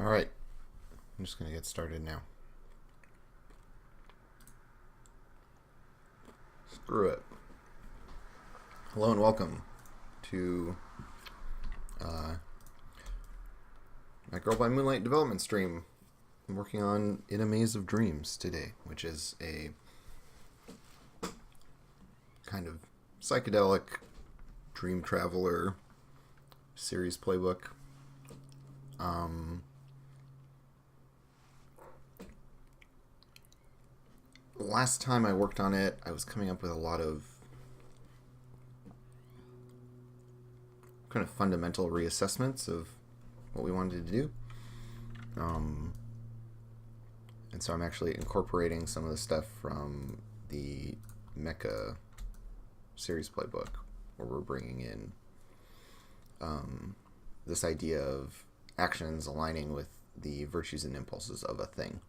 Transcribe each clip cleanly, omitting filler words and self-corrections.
All right, I'm just going to get started now. Screw it. Hello and welcome to my Girl by Moonlight development stream. I'm working on In a Maze of Dreams today, which is a kind of psychedelic dream traveler series playbook. Last time I worked on it, I was coming up with a lot of kind of fundamental reassessments of what we wanted to do. And so I'm actually incorporating some of the stuff from the Mecha series playbook, where we're bringing in this idea of actions aligning with the virtues and impulses of a thing.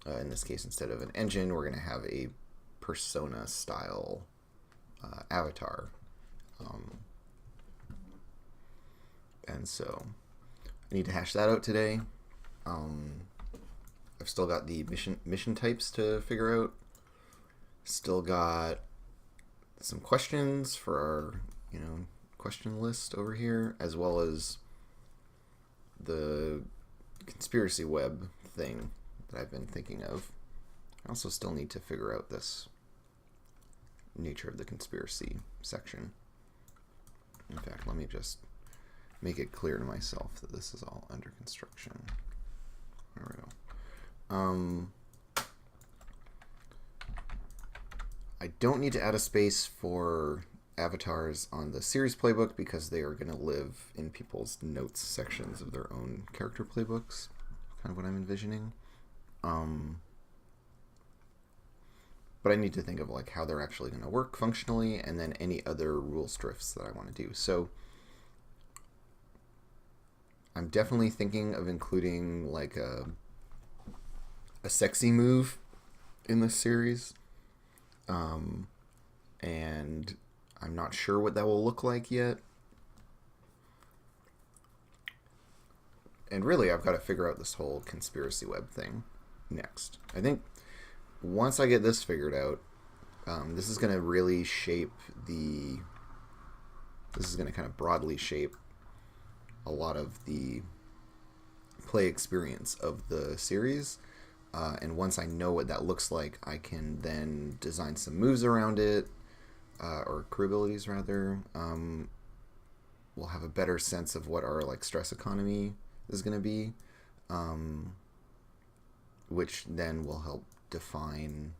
In this case, instead of an engine, we're going to have a persona-style avatar. And so I need to hash that out today. I've still got the mission types to figure out. Still got some questions for our, question list over here, as well as the conspiracy web thing that I've been thinking of. I also still need to figure out this nature of the conspiracy section. In fact, let me just make it clear to myself that this is all under construction. There we go. I don't need to add a space for avatars on the series playbook because they are going to live in people's notes sections of their own character playbooks. Kind of what I'm envisioning. But I need to think of like how they're actually going to work functionally, and then any other rules drifts that I want to do. So I'm definitely thinking of including like a sexy move in this series. And I'm not sure what that will look like yet. And really, I've got to figure out this whole conspiracy web thing next. I think once I get this figured out, this is going to really shape this is going to kind of broadly shape a lot of the play experience of the series. And once I know what that looks like, I can then design some moves around it, or crew abilities rather. We'll have a better sense of what our like stress economy is going to be, which then will help define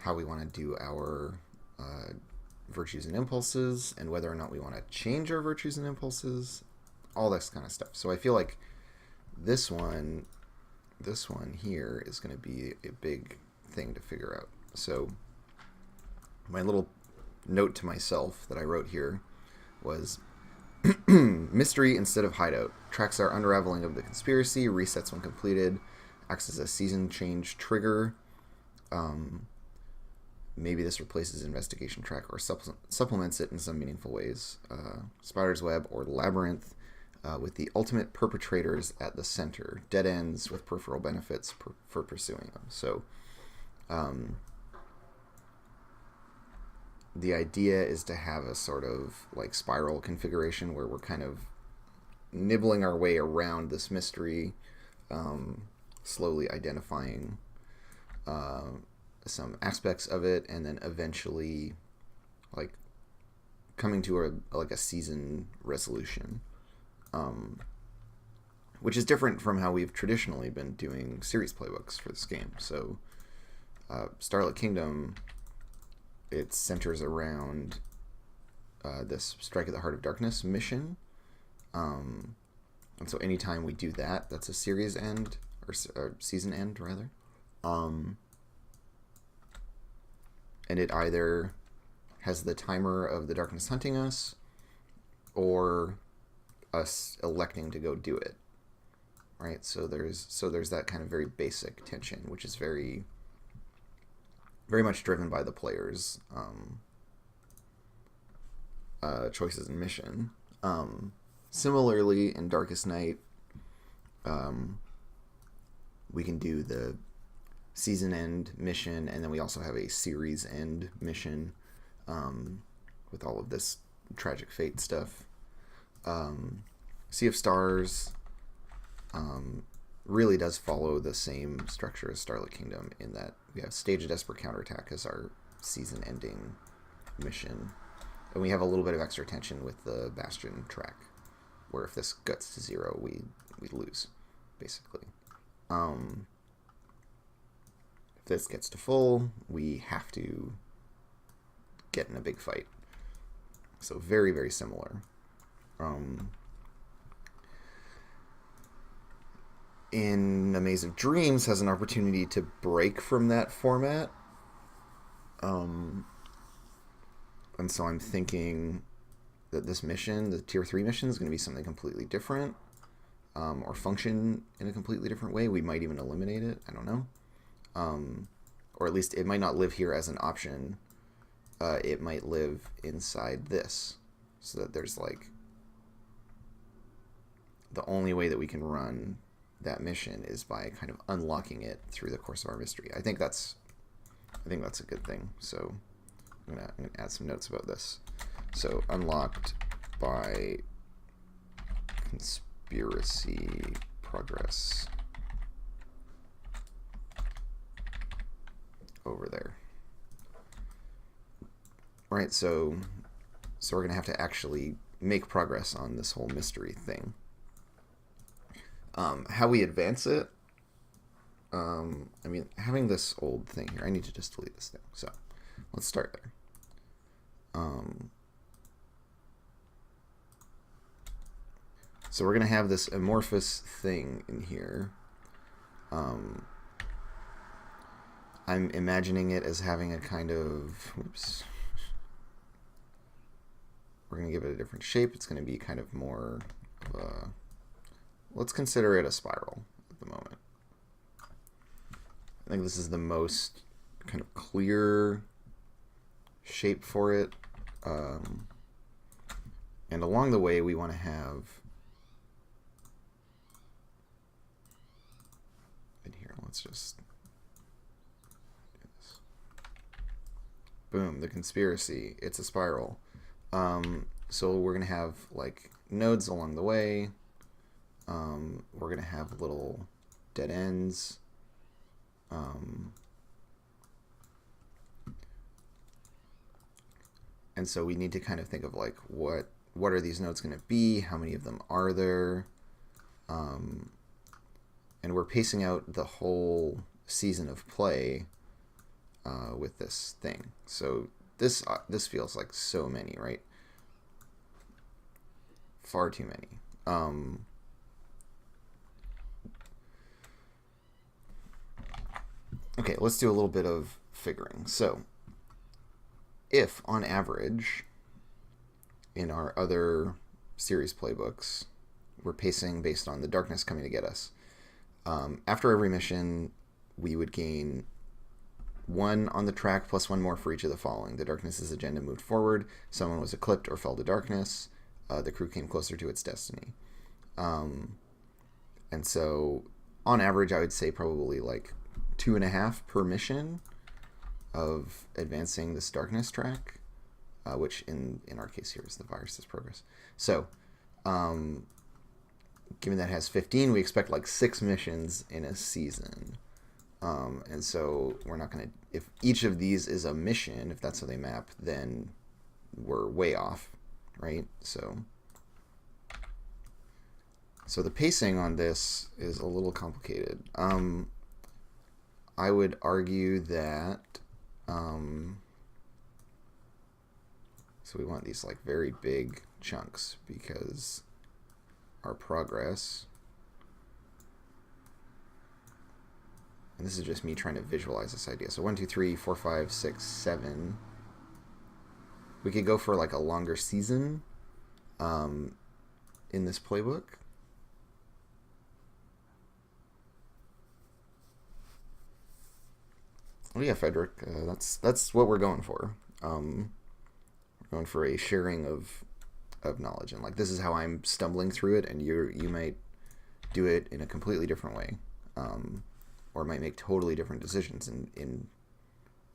how we want to do our virtues and impulses, and whether or not we want to change our virtues and impulses, all this kind of stuff. So I feel like this one here is going to be a big thing to figure out. So my little note to myself that I wrote here was mystery instead of hideout. Tracks our unraveling of the conspiracy, resets when completed, acts as a season change trigger. Maybe this replaces investigation track or supplements it in some meaningful ways. Spider's web or labyrinth, with the ultimate perpetrators at the center. Dead ends with peripheral benefits for pursuing them. So the idea is to have a sort of like spiral configuration where we're kind of nibbling our way around this mystery, slowly identifying some aspects of it, and then eventually like coming to a season resolution. Which is different from how we've traditionally been doing series playbooks for this game. So Starlit Kingdom, it centers around this Strike at the Heart of Darkness mission. And so anytime we do that, that's a series end, or season end, rather. And it either has the timer of the darkness hunting us, or us electing to go do it, right? So there's that kind of very basic tension, which is very, very much driven by the players' choices and mission. Similarly, in Darkest Night, We can do the season end mission, and then we also have a series end mission with all of this tragic fate stuff. Sea of Stars really does follow the same structure as Starlit Kingdom in that we have Stage of Desperate Counterattack as our season ending mission, and we have a little bit of extra tension with the Bastion track, where if this gets to 0, we lose, basically. If this gets to full, we have to get in a big fight. So very, very similar. In A Maze of Dreams has an opportunity to break from that format. And so I'm thinking that this mission, the Tier 3 mission, is going to be something completely different, or function in a completely different way. We might even eliminate it. I don't know. Or at least it might not live here as an option. It might live inside this. So that there's like... the only way that we can run that mission is by kind of unlocking it through the course of our mystery. I think that's a good thing. So I'm gonna add some notes about this. So unlocked by conspiracy progress over there. All right, so we're gonna have to actually make progress on this whole mystery thing. How we advance it, I mean, having this old thing here, I need to just delete this thing. So let's start there. So we're going to have this amorphous thing in here. I'm imagining it as having a kind of, oops. We're going to give it a different shape. It's going to be kind of more of a, let's consider it a spiral at the moment. I think this is the most kind of clear shape for it. And along the way, we want to have, in here, let's just do this. Boom, the conspiracy. It's a spiral. So we're going to have like nodes along the way. We're going to have little dead ends. And so we need to kind of think of like what are these nodes going to be? How many of them are there? And we're pacing out the whole season of play with this thing. So this feels like so many, right? Far too many. Okay, let's do a little bit of figuring. So, if on average, in our other series playbooks, we're pacing based on the darkness coming to get us, after every mission, we would gain 1 on the track plus 1 more for each of the following. The darkness's agenda moved forward, someone was eclipsed or fell to darkness, the crew came closer to its destiny. And so, on average, I would say probably like 2.5 per mission of advancing this darkness track, which in our case here is the virus's progress. So, given that it has 15, we expect like 6 missions in a season. And so we're not going to, if each of these is a mission, if that's how they map, then we're way off, right? So the pacing on this is a little complicated. I would argue that, so we want these like very big chunks because our progress, and this is just me trying to visualize this idea. So 1, 2, 3, 4, 5, 6, 7. We could go for like a longer season in this playbook. Oh yeah, Frederick, that's what we're going for. We're going for a sharing of knowledge, and like this is how I'm stumbling through it, and you might do it in a completely different way, or might make totally different decisions in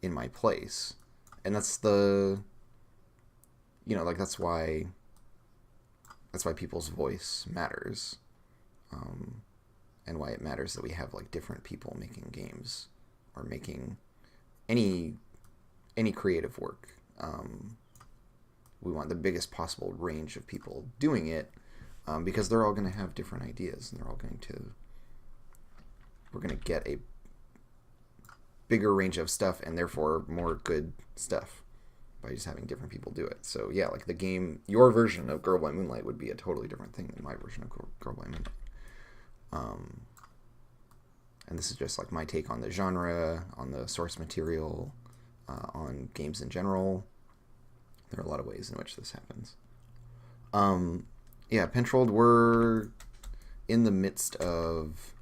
my place. And that's the, like that's why people's voice matters, and why it matters that we have like different people making games or making any creative work. We want the biggest possible range of people doing it, because they're all going to have different ideas, and we're going to get a bigger range of stuff, and therefore more good stuff, by just having different people do it. So yeah, like the game, your version of Girl by Moonlight would be a totally different thing than my version of Girl by Moonlight. And this is just like my take on the genre, on the source material, on games in general. There are a lot of ways in which this happens. Yeah, Pentrolled, we're in the midst of,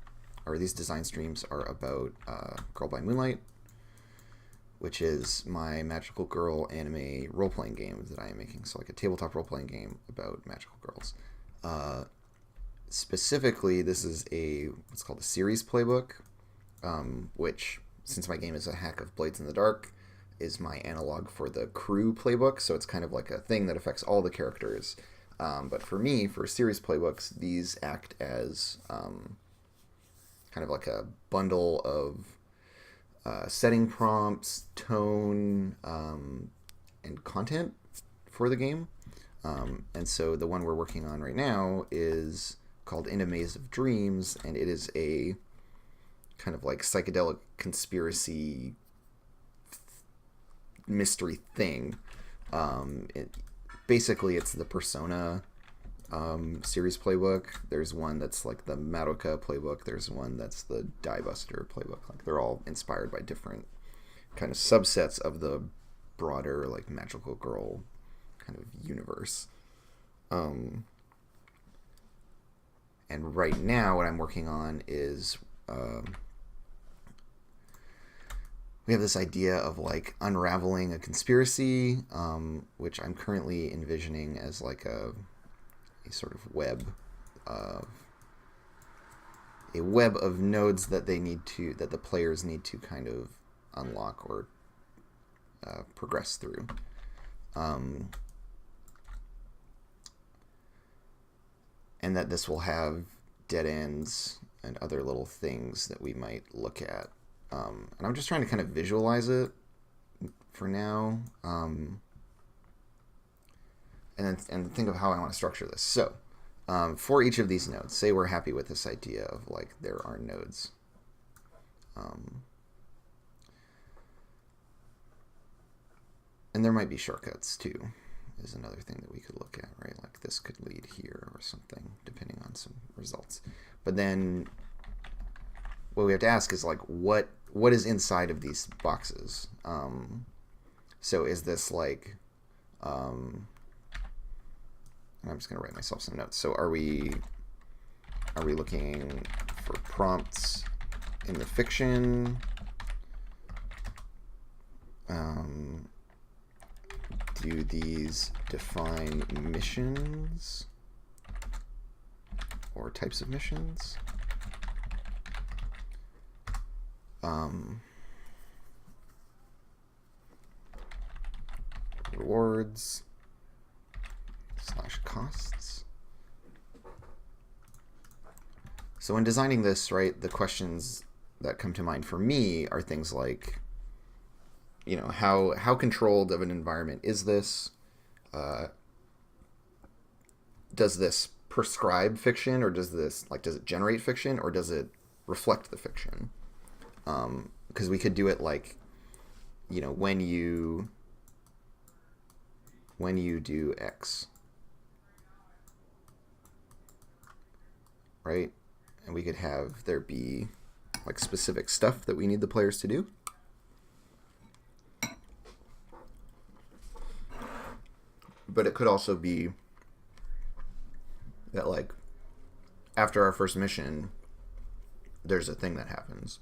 or these design streams are about Girl by Moonlight, which is my magical girl anime role-playing game that I am making. So like a tabletop role-playing game about magical girls. Specifically, this is what's called a series playbook, which, since my game is a hack of Blades in the Dark, is my analog for the crew playbook. So it's kind of like a thing that affects all the characters. But for me, for series playbooks, these act as kind of like a bundle of setting prompts, tone, and content for the game. And so the one we're working on right now is called In a Maze of Dreams, and it is a kind of like psychedelic conspiracy mystery thing. Basically, it's the Persona series playbook. There's one that's like the Madoka playbook. There's one that's the Die Buster playbook. Like, they're all inspired by different kind of subsets of the broader like magical girl kind of universe. And right now, what I'm working on is we have this idea of like unraveling a conspiracy, which I'm currently envisioning as like a sort of web of nodes that the players need to kind of unlock or progress through. And that this will have dead ends and other little things that we might look at. And I'm just trying to kind of visualize it for now, and think of how I want to structure this. So, for each of these nodes, say we're happy with this idea of like there are nodes. And there might be shortcuts too, is another thing that we could look at, right? Like this could lead here or something, depending on some results. But then what we have to ask is like, what is inside of these boxes? So is this like, I'm just going to write myself some notes. So are we looking for prompts in the fiction? Do these define missions or types of missions? Rewards / costs. So when designing this, right, the questions that come to mind for me are things like, how controlled of an environment is this? Does this prescribe fiction, or does it generate fiction, or does it reflect the fiction? Because we could do it like, when you do X, right? And we could have there be like specific stuff that we need the players to do. But it could also be that like after our first mission, there's a thing that happens.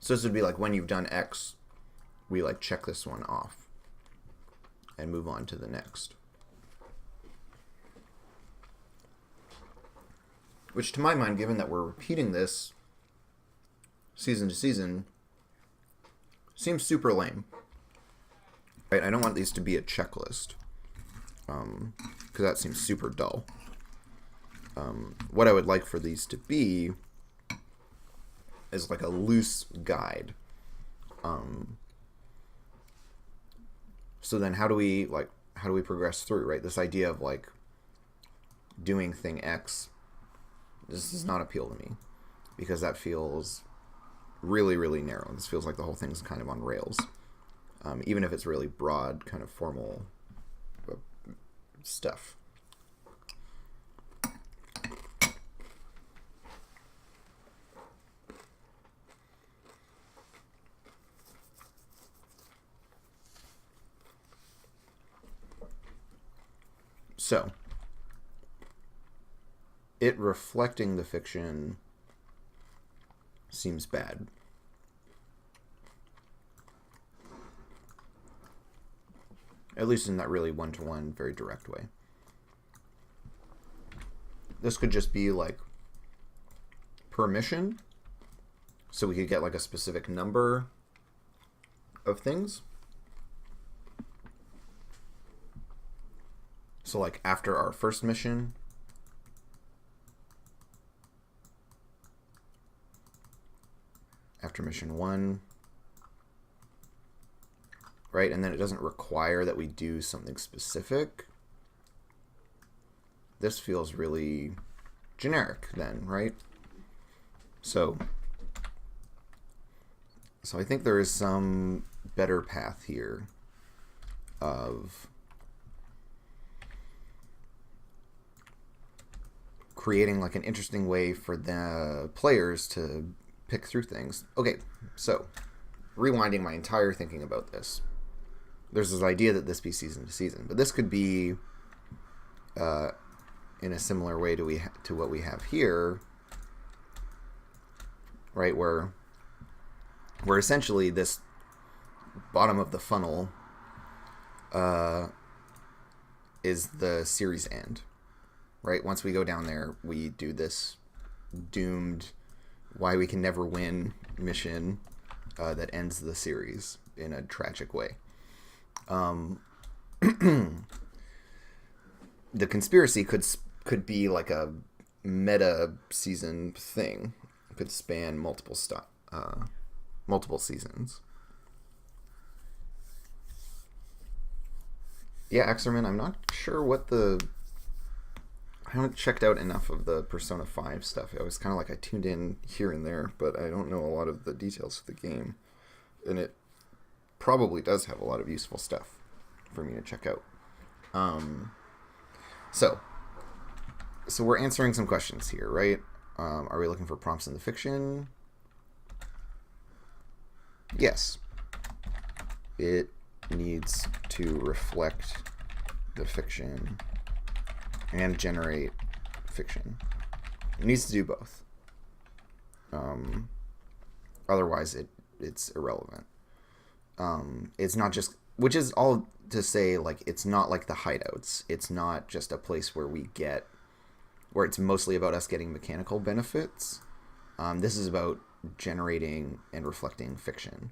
So this would be like, when you've done X, we like check this one off and move on to the next. Which, to my mind, given that we're repeating this season to season, seems super lame. Right? I don't want these to be a checklist, because that seems super dull. What I would like for these to be is like a loose guide. So then how do we progress through, right? This idea of like doing thing X, this does not appeal to me, because that feels really, really narrow. This feels like the whole thing's kind of on rails. Even if it's really broad, kind of formal stuff. So, it reflecting the fiction seems bad. At least in that really one-to-one, very direct way. This could just be like per mission, so we could get like a specific number of things. So like after our first mission, after mission 1, right? And then it doesn't require that we do something specific. This feels really generic then, right? So I think there is some better path here of creating like an interesting way for the players to pick through things. Okay, so rewinding my entire thinking about this. There's this idea that this be season to season, but this could be in a similar way to what we have here, right? Where essentially this bottom of the funnel is the series end, right? Once we go down there, we do this doomed, why we can never win mission that ends the series in a tragic way. The conspiracy could be like a meta season thing. It could span multiple seasons. Yeah, Exerman, I'm not sure I haven't checked out enough of the Persona 5 stuff. I was kind of like, I tuned in here and there, but I don't know a lot of the details of the game. And it probably does have a lot of useful stuff for me to check out. So we're answering some questions here, right? Are we looking for prompts in the fiction? Yes. It needs to reflect the fiction and generate fiction. It needs to do both. Otherwise, it's irrelevant. It's not just, which is all to say, like, it's not like the hideouts. It's not just a place where it's mostly about us getting mechanical benefits. This is about generating and reflecting fiction.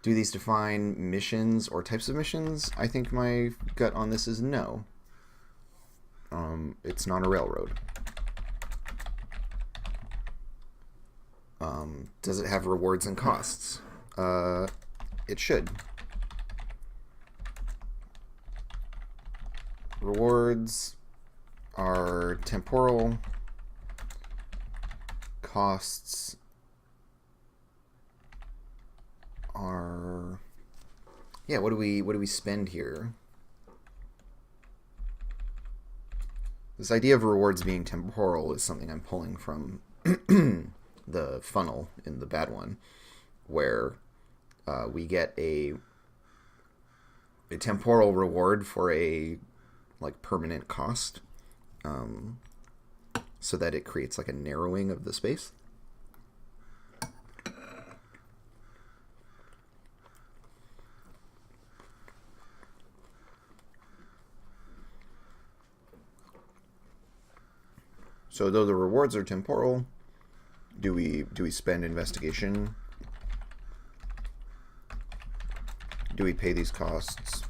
Do these define missions or types of missions? I think my gut on this is no. It's not a railroad. Does it have rewards and costs? It should. Rewards are temporal. Costs are, yeah, what do we spend here? This idea of rewards being temporal is something I'm pulling from the funnel in the bad one, where we get a temporal reward for a like permanent cost, so that it creates like a narrowing of the space. So though the rewards are temporal, do we spend investigation? Do we pay these costs?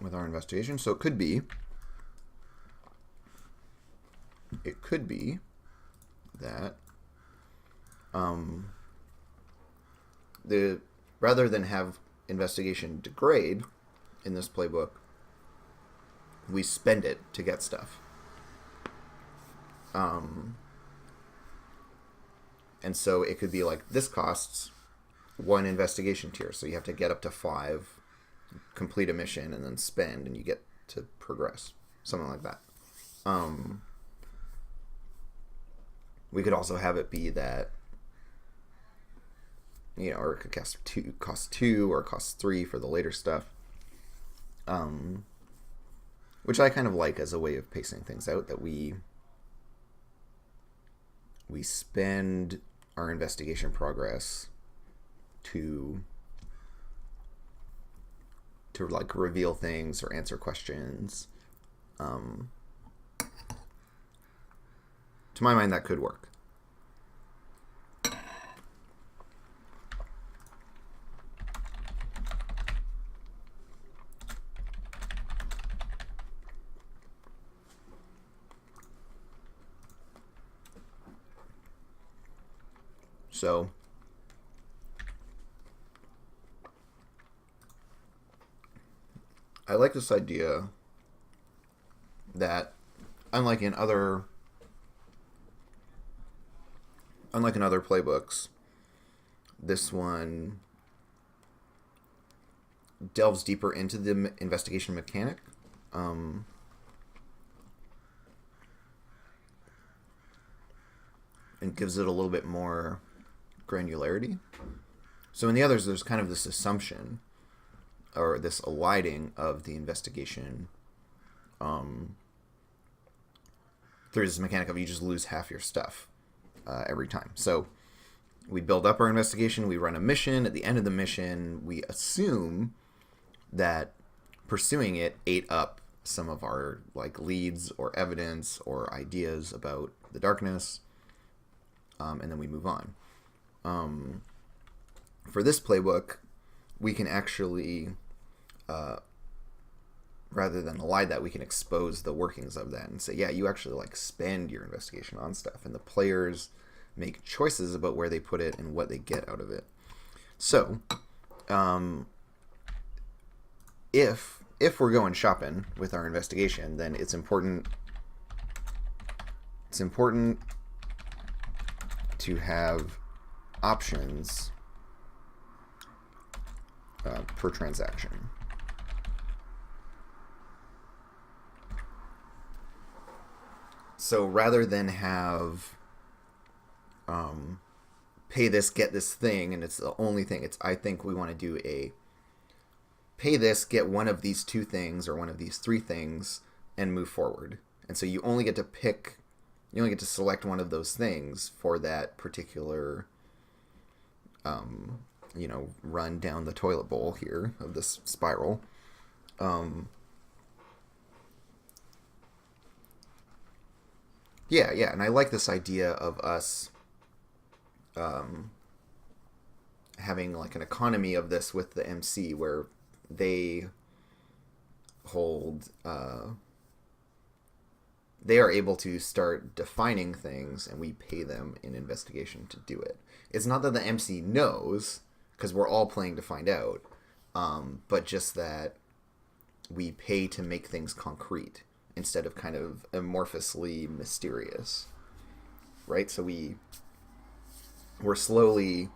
With our investigation? So it could be that rather than have investigation degrade in this playbook, we spend it to get stuff. And so it could be like, this costs 1 investigation tier, so you have to get up to 5, complete a mission, and then spend, and you get to progress. Something like that. We could also have it be that, you know, or it could cost 2 or cost 3 for the later stuff. Which I kind of like as a way of pacing things out, that we spend our investigation progress to like reveal things or answer questions. To my mind, that could work. So I like this idea that unlike in other playbooks, this one delves deeper into the investigation mechanic. And gives it a little bit more granularity. So in the others, there's kind of this assumption or this eliding of the investigation through this mechanic of you just lose half your stuff every time. So we build up our investigation, we run a mission. At the end of the mission, we assume that pursuing it ate up some of our like leads or evidence or ideas about the darkness, and then we move on. For this playbook, we can actually, rather than elide that, we can expose the workings of that and say, yeah, you actually like spend your investigation on stuff, and the players make choices about where they put it and what they get out of it. So, if we're going shopping with our investigation, then it's important to have options per transaction. So rather than have pay this, get this thing, and it's the only thing, I think we want to do a pay this, get one of these 2 things or one of these 3 things, and move forward. And so you only get to select one of those things for that particular run down the toilet bowl here of this spiral. Yeah, and I like this idea of us having like an economy of this with the MC, where they hold they are able to start defining things, and we pay them in investigation to do it. It's not that the MC knows, because we're all playing to find out, but just that we pay to make things concrete instead of kind of amorphously mysterious, right? So we're slowly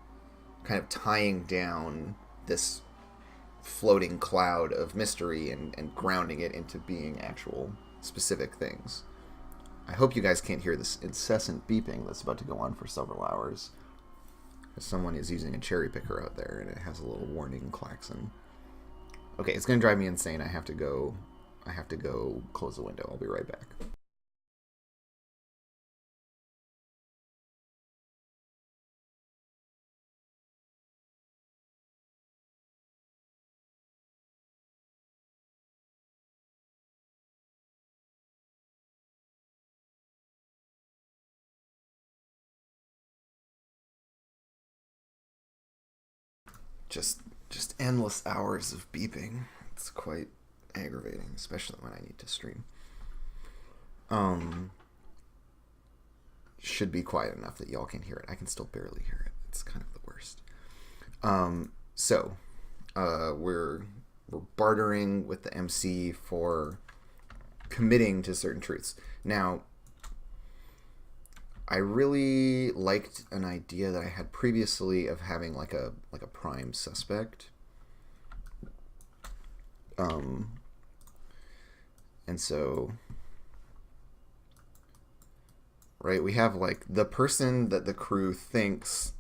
kind of tying down this floating cloud of mystery and grounding it into being actual specific things. I hope you guys can't hear this incessant beeping that's about to go on for several hours. Someone is using a cherry picker out there, and it has a little warning klaxon. Okay, it's going to drive me insane. I have to go close the window. I'll be right back. just endless hours of beeping. It's quite aggravating, especially when I need to stream. Should be quiet enough that y'all can hear it. I can still barely hear it. It's kind of the worst. So we're bartering with the MC for committing to certain truths. Now, I really liked an idea that I had previously of having like a prime suspect. And so, right, we have like the person that the crew thinks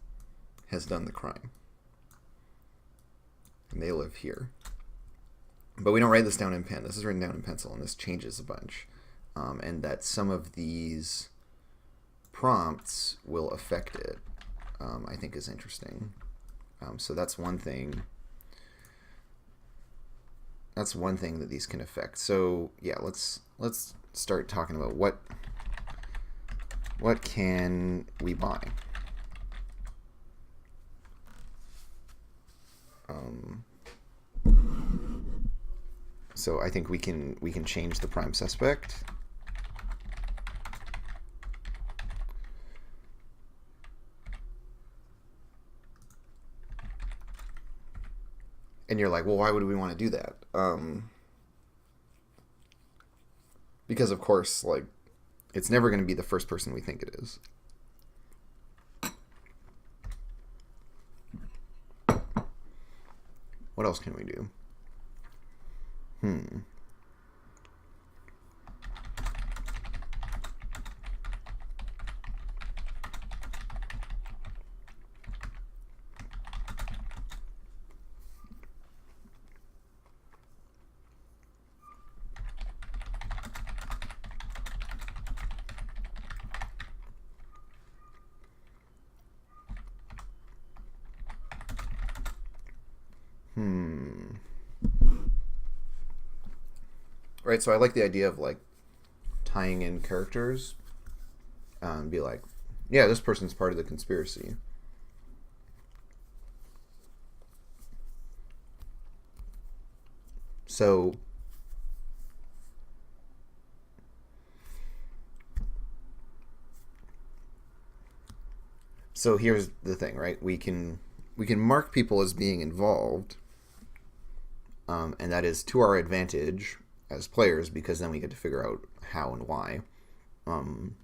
has done the crime. And they live here. But we don't write this down in pen. This is written down in pencil, and this changes a bunch. And that some of these prompts will affect it, I think is interesting. So that's one thing. That's one thing that these can affect. So yeah, let's start talking about what can we buy. So I think we can change the prime suspect. And you're like, well, why would we want to do that? Because of course, like, it's never going to be the first person we think it is. What else can we do? Right, so I like the idea of like tying in characters and be like, yeah, this person's part of the conspiracy. So here's the thing, right? We can mark people as being involved, and that is to our advantage as players, because then we get to figure out how and why, and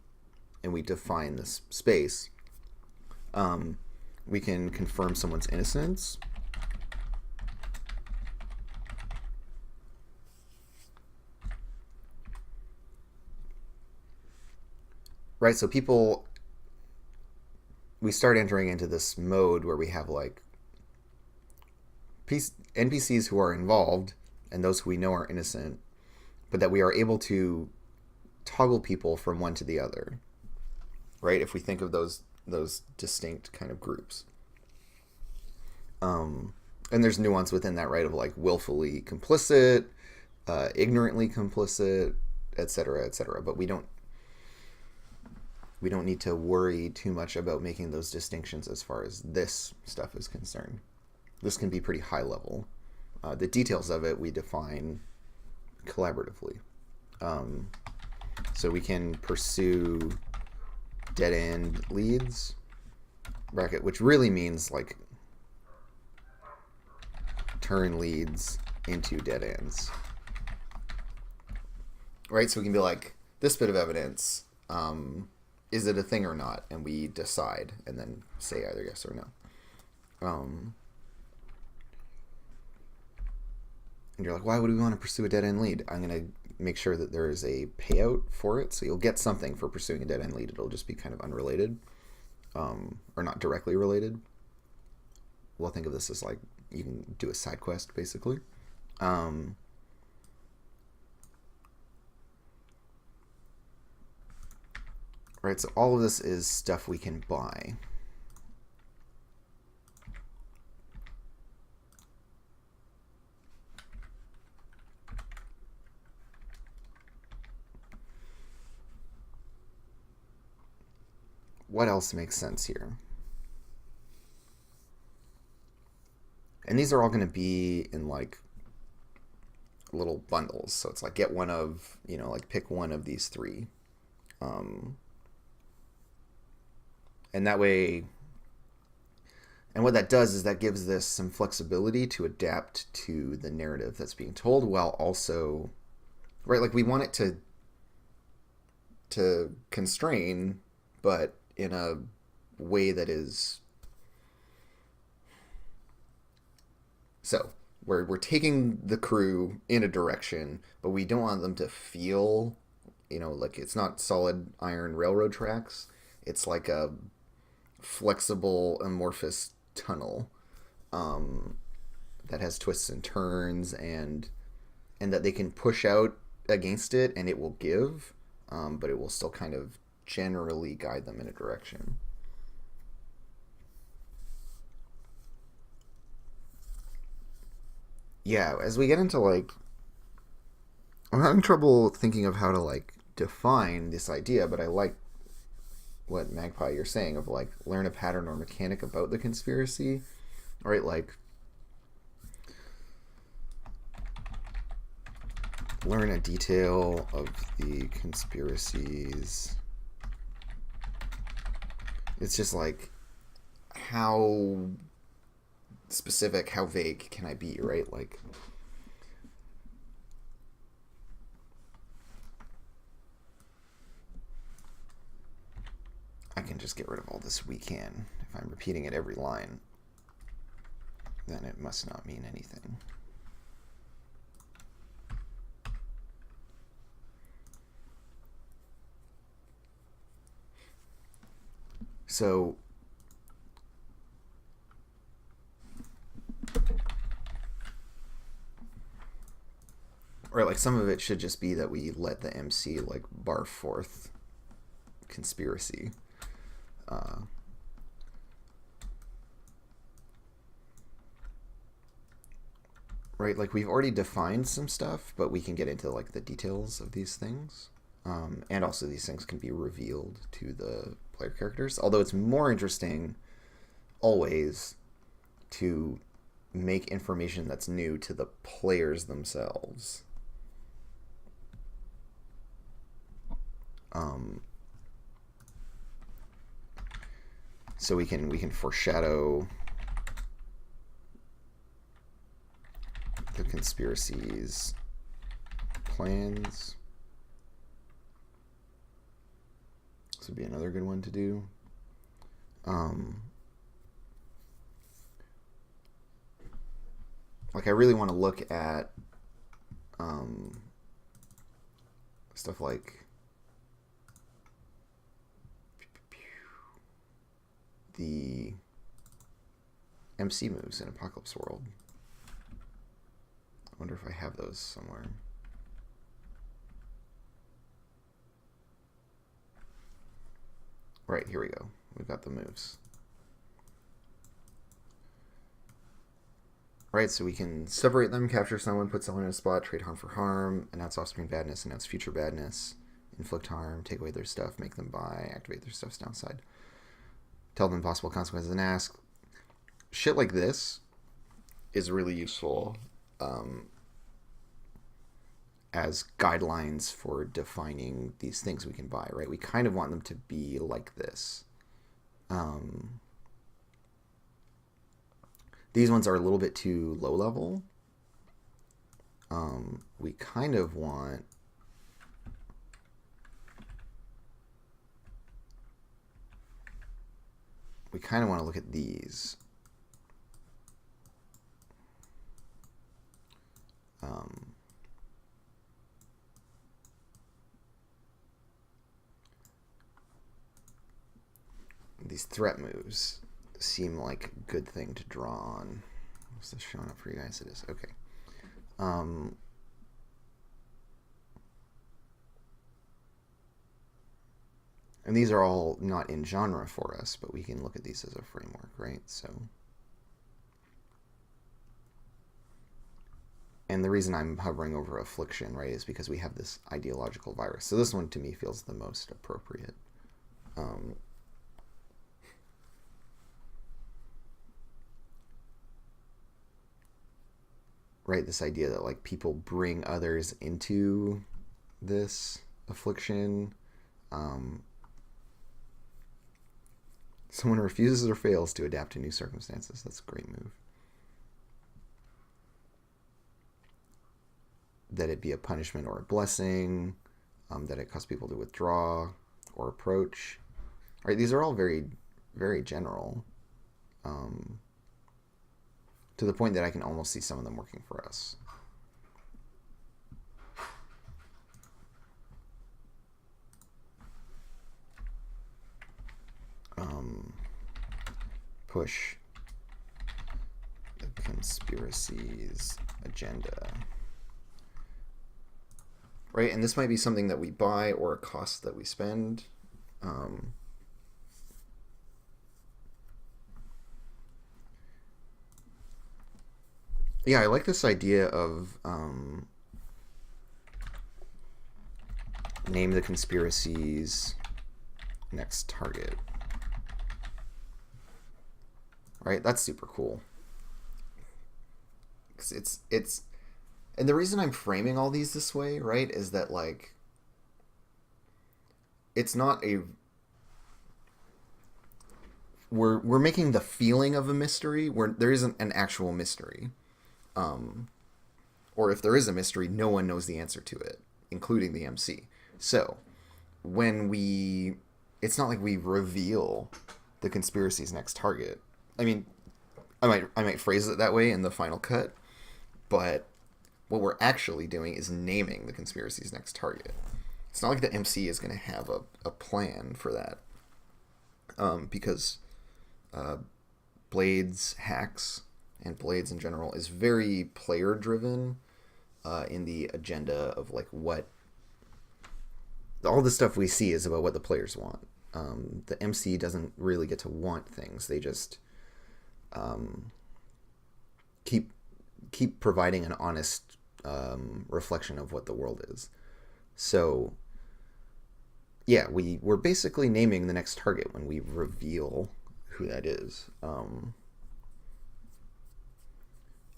we define this space. We can confirm someone's innocence. Right, so we start entering into this mode where we have like NPCs who are involved and those who we know are innocent, but that we are able to toggle people from one to the other, right? If we think of those distinct kind of groups. And there's nuance within that, right? Of like willfully complicit, ignorantly complicit, etc., etc. But we don't need to worry too much about making those distinctions as far as this stuff is concerned. This can be pretty high level. The details of it we define collaboratively. So we can pursue dead-end leads, bracket, which really means like turn leads into dead ends. Right? So we can be like, this bit of evidence, is it a thing or not? And we decide and then say either yes or no. And you're like, why would we want to pursue a dead-end lead? I'm going to make sure that there is a payout for it. So you'll get something for pursuing a dead-end lead. It'll just be kind of unrelated, or not directly related. We'll think of this as like, you can do a side quest, basically. Right, so all of this is stuff we can buy. What else makes sense here? And these are all going to be in like little bundles. So it's like get one of, like pick one of these three. And that way, and what that does is that gives this some flexibility to adapt to the narrative that's being told, while also, right, like we want it to constrain, but in a way that is, so we're taking the crew in a direction, but we don't want them to feel, like it's not solid iron railroad tracks. It's like a flexible amorphous tunnel that has twists and turns, and that they can push out against it and it will give, but it will still kind of generally guide them in a direction. Yeah, as we get into like, I'm having trouble thinking of how to like define this idea, but I like what Magpie you're saying of like learn a pattern or mechanic about the conspiracy, right? Like learn a detail of the conspiracies. It's just like how specific, how vague can I be, right? Like I can just get rid of all this "we can." If I'm repeating it every line, then it must not mean anything. So or like some of it should just be that we let the MC like bar forth conspiracy. Right, like we've already defined some stuff, but we can get into like the details of these things. And also these things can be revealed to the player characters, although it's more interesting always to make information that's new to the players themselves. So we can foreshadow the conspiracy's plans. This would be another good one to do. Like I really want to look at stuff like the MC moves in Apocalypse World. I wonder if I have those somewhere. Right, here we go. We've got the moves. Right, so we can separate them, capture someone, put someone in a spot, trade harm for harm, announce off-screen badness, announce future badness, inflict harm, take away their stuff, make them buy, activate their stuff's downside, tell them possible consequences, and ask. Shit like this is really useful as guidelines for defining these things we can buy, right? We kind of want them to be like this. These ones are a little bit too low level. We kind of want to look at these. These threat moves seem like a good thing to draw on. Is this showing up for you guys? It is. Okay. And these are all not in genre for us, but we can look at these as a framework, right? So, and the reason I'm hovering over affliction, right, is because we have this ideological virus. So this one to me feels the most appropriate. right? This idea that like people bring others into this affliction. Someone refuses or fails to adapt to new circumstances. That's a great move. That it be a punishment or a blessing. That it cause people to withdraw or approach. All right, these are all very, very general. To the point that I can almost see some of them working for us. Push the conspiracy's agenda. Right, and this might be something that we buy or a cost that we spend. Yeah, I like this idea of name the conspiracy's next target. Right, that's super cool. It's and the reason I'm framing all these this way, right, is that like it's not a we're making the feeling of a mystery where there isn't an actual mystery. Or if there is a mystery, no one knows the answer to it, including the MC. So, it's not like we reveal the conspiracy's next target. I mean, I might phrase it that way in the final cut, but what we're actually doing is naming the conspiracy's next target. It's not like the MC is going to have a plan for that, because Blades hacks and Blades in general is very player driven in the agenda of like what all the stuff we see is about what the players want. The MC doesn't really get to want things. They just keep providing an honest reflection of what the world is. So yeah, we're basically naming the next target when we reveal who that is.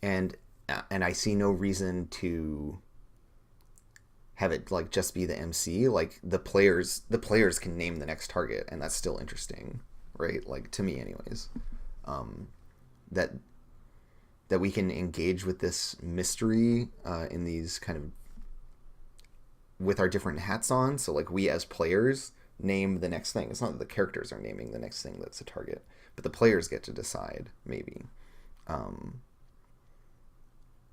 And I see no reason to have it like just be the MC. Like the players can name the next target, and that's still interesting, right? Like to me, anyways. That we can engage with this mystery in these kind of with our different hats on. So like we as players name the next thing. It's not that the characters are naming the next thing that's a target, but the players get to decide maybe.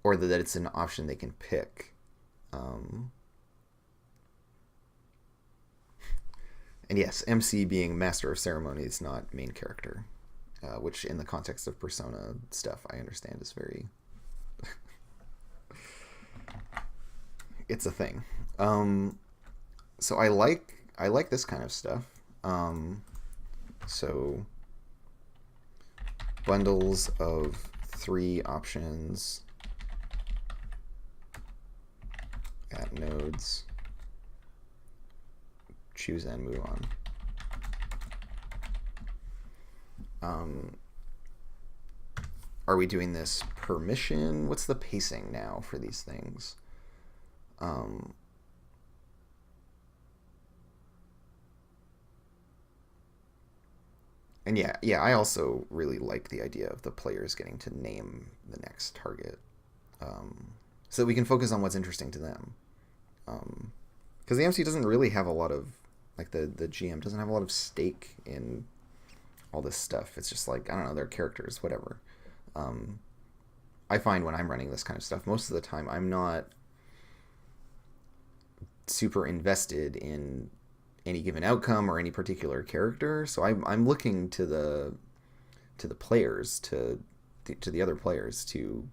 Or that it's an option they can pick. And yes, MC being master of ceremonies, not main character, which in the context of Persona stuff, I understand is very... it's a thing. So I like this kind of stuff. So bundles of 3 options at nodes, choose and move on. Are we doing this per mission? What's the pacing now for these things? And yeah, I also really like the idea of the players getting to name the next target, so that we can focus on what's interesting to them. Because the MC doesn't really have a lot of, like the GM doesn't have a lot of stake in all this stuff. It's just like, I don't know, they're characters, whatever. I find when I'm running this kind of stuff, most of the time I'm not super invested in any given outcome or any particular character, so I'm looking to the players, to the other players, to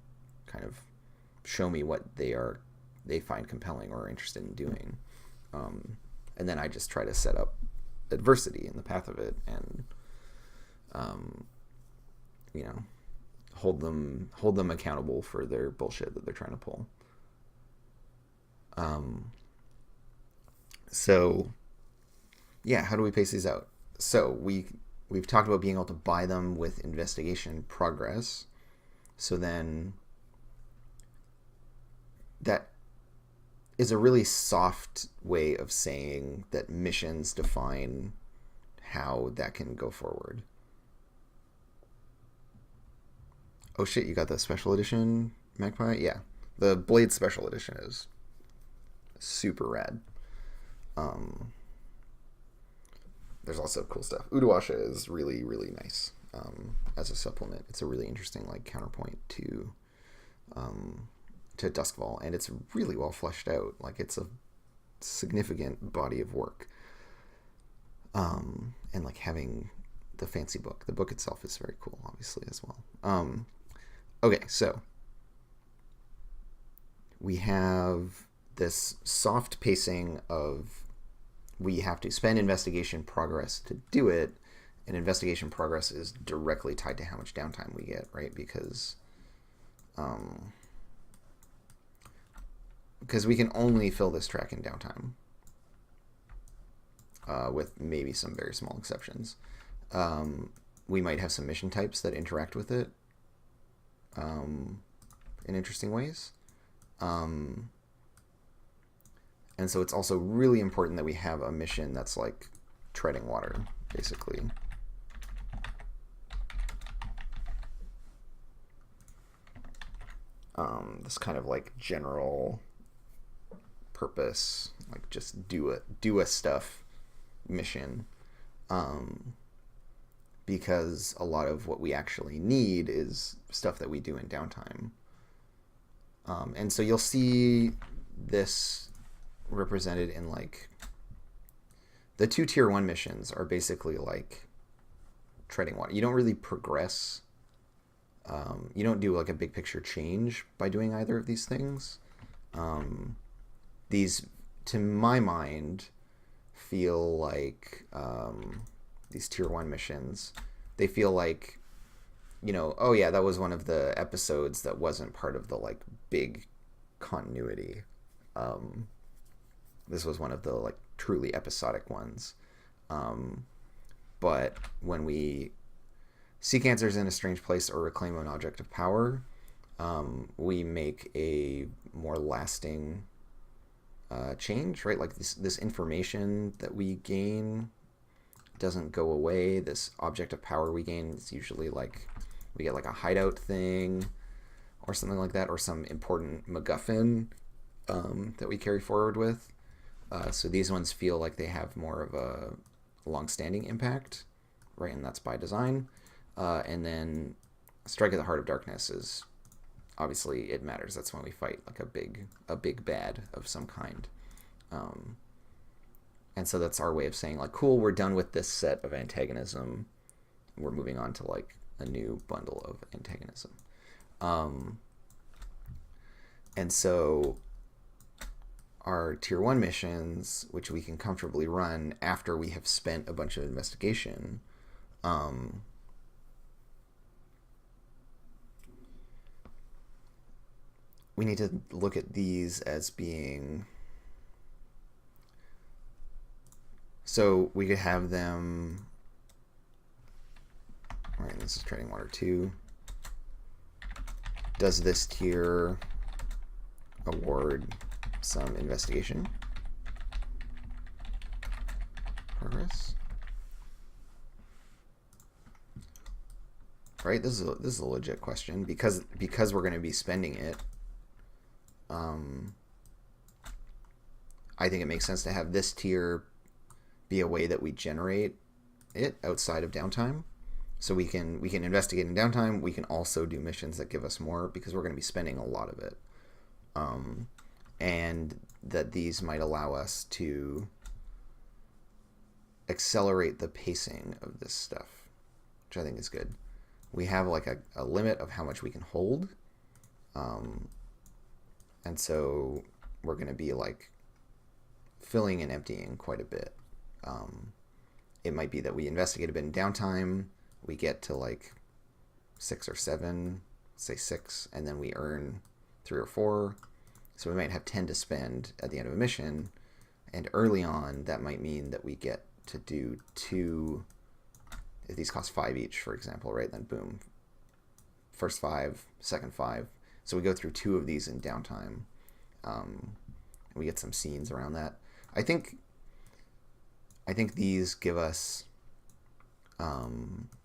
kind of show me what they find compelling or interested in doing, and then I just try to set up adversity in the path of it, and hold them accountable for their bullshit that they're trying to pull. So yeah, how do we pace these out? So we've talked about being able to buy them with investigation progress. So then, that is a really soft way of saying that missions define how that can go forward. Oh shit, you got the special edition Magpie? Yeah. The Blade special edition is super rad. There's also cool stuff. Udawasha is really, really nice as a supplement. It's a really interesting like counterpoint to Duskfall, and it's really well fleshed out. Like, it's a significant body of work. And like having the fancy book. The book itself is very cool, obviously, as well. Okay, so we have this soft pacing of we have to spend investigation progress to do it, and investigation progress is directly tied to how much downtime we get, right? Because we can only fill this track in downtime, with maybe some very small exceptions. We might have some mission types that interact with it in interesting ways. And so it's also really important that we have a mission that's like treading water, basically. This kind of like general purpose, like just do a stuff mission. Because a lot of what we actually need is stuff that we do in downtime. And so you'll see this represented in like the 2 tier 1 missions are basically like treading water. You don't really progress. You don't do like a big picture change by doing either of these things. These, to my mind, feel like these tier 1 missions, they feel like, oh yeah, that was one of the episodes that wasn't part of the like big continuity. This was one of the like truly episodic ones. But when we seek answers in a strange place or reclaim an object of power, we make a more lasting change, right? Like this information that we gain doesn't go away. This object of power we gain is usually like we get like a hideout thing or something like that, or some important MacGuffin that we carry forward with. So these ones feel like they have more of a long-standing impact, right? And that's by design. And then Strike at the Heart of Darkness is obviously it matters. That's when we fight like a big bad of some kind. And so that's our way of saying like, cool, we're done with this set of antagonism. We're moving on to like a new bundle of antagonism. And so our tier 1 missions, which we can comfortably run after we have spent a bunch of investigation, we need to look at these as being... So we could have them... All right, this is Treading Water 2. Does this tier award some investigation progress? Right, this is a legit question because we're going to be spending it. I think it makes sense to have this tier be a way that we generate it outside of downtime. So we can investigate in downtime. We can also do missions that give us more because we're going to be spending a lot of it. And that these might allow us to accelerate the pacing of this stuff, which I think is good. We have like a limit of how much we can hold. And so we're going to be like filling and emptying quite a bit. It might be that we investigate a bit in downtime. We get to like 6 or 7, say 6, and then we earn 3 or 4. So we might have 10 to spend at the end of a mission. And early on, that might mean that we get to do 2. If these cost 5 each, for example, right? Then boom. First 5, second 5. So we go through 2 of these in downtime. We get some scenes around that. I think these give us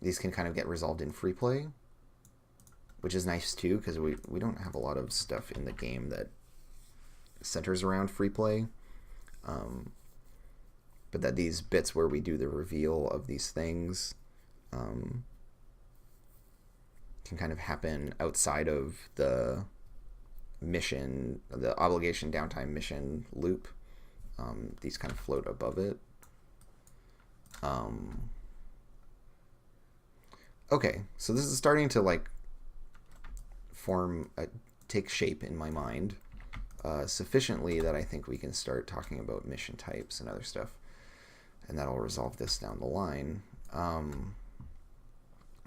these can kind of get resolved in free play, which is nice too, because we don't have a lot of stuff in the game that centers around free play. But that these bits where we do the reveal of these things can kind of happen outside of the mission, the obligation downtime mission loop. These kind of float above it. Okay, so this is starting to like take shape in my mind sufficiently that I think we can start talking about mission types and other stuff, and that'll resolve this down the line.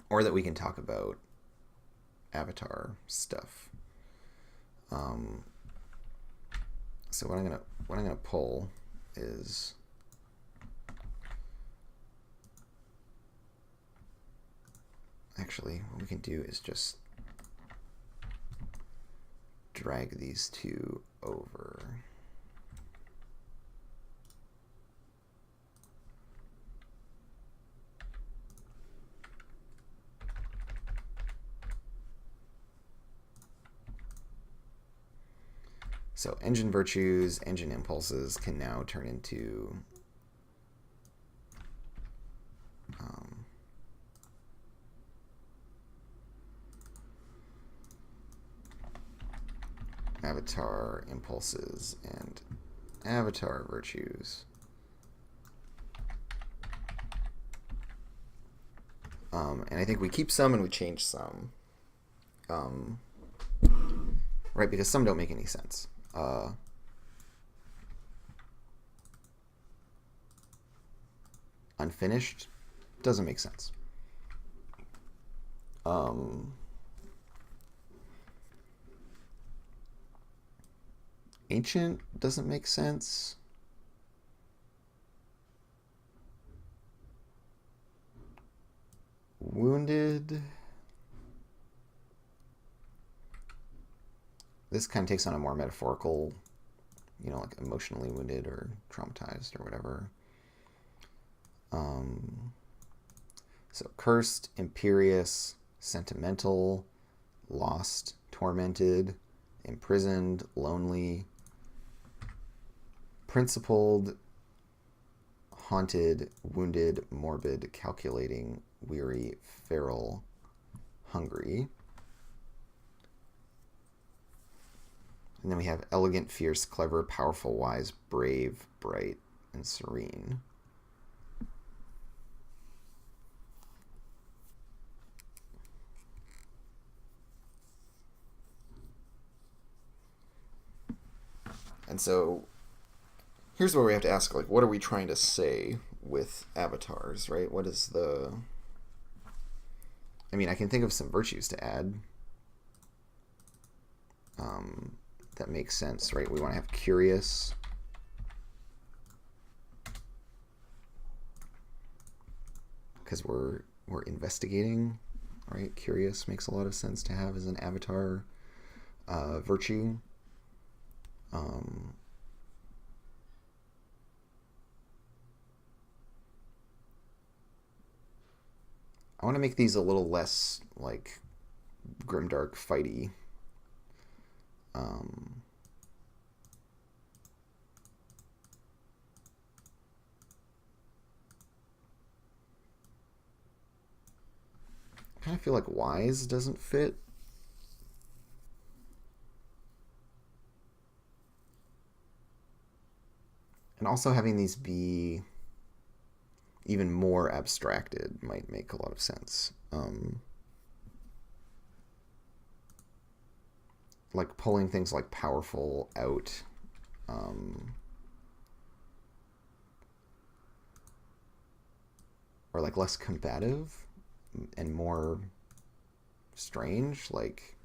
Or that we can talk about avatar stuff. So what I'm gonna pull is actually what we can do is just drag these two over. So engine virtues, engine impulses can now turn into avatar impulses and avatar virtues. And I think we keep some and we change some. Right, because some don't make any sense. Unfinished doesn't make sense. Ancient doesn't make sense. Wounded. This kind of takes on a more metaphorical, like emotionally wounded or traumatized or whatever. So cursed, imperious, sentimental, lost, tormented, imprisoned, lonely, principled, haunted, wounded, morbid, calculating, weary, feral, hungry. And then we have elegant, fierce, clever, powerful, wise, brave, bright, and serene. And so here's where we have to ask, like, what are we trying to say with avatars, right? What is the... I mean, I can think of some virtues to add. That makes sense, right? We want to have curious. Because we're investigating, right? Curious makes a lot of sense to have as an avatar virtue. I want to make these a little less like grimdark fighty. I kind of feel like wise doesn't fit. And also having these be even more abstracted might make a lot of sense. Like pulling things like powerful out. Or like less combative and more strange, like...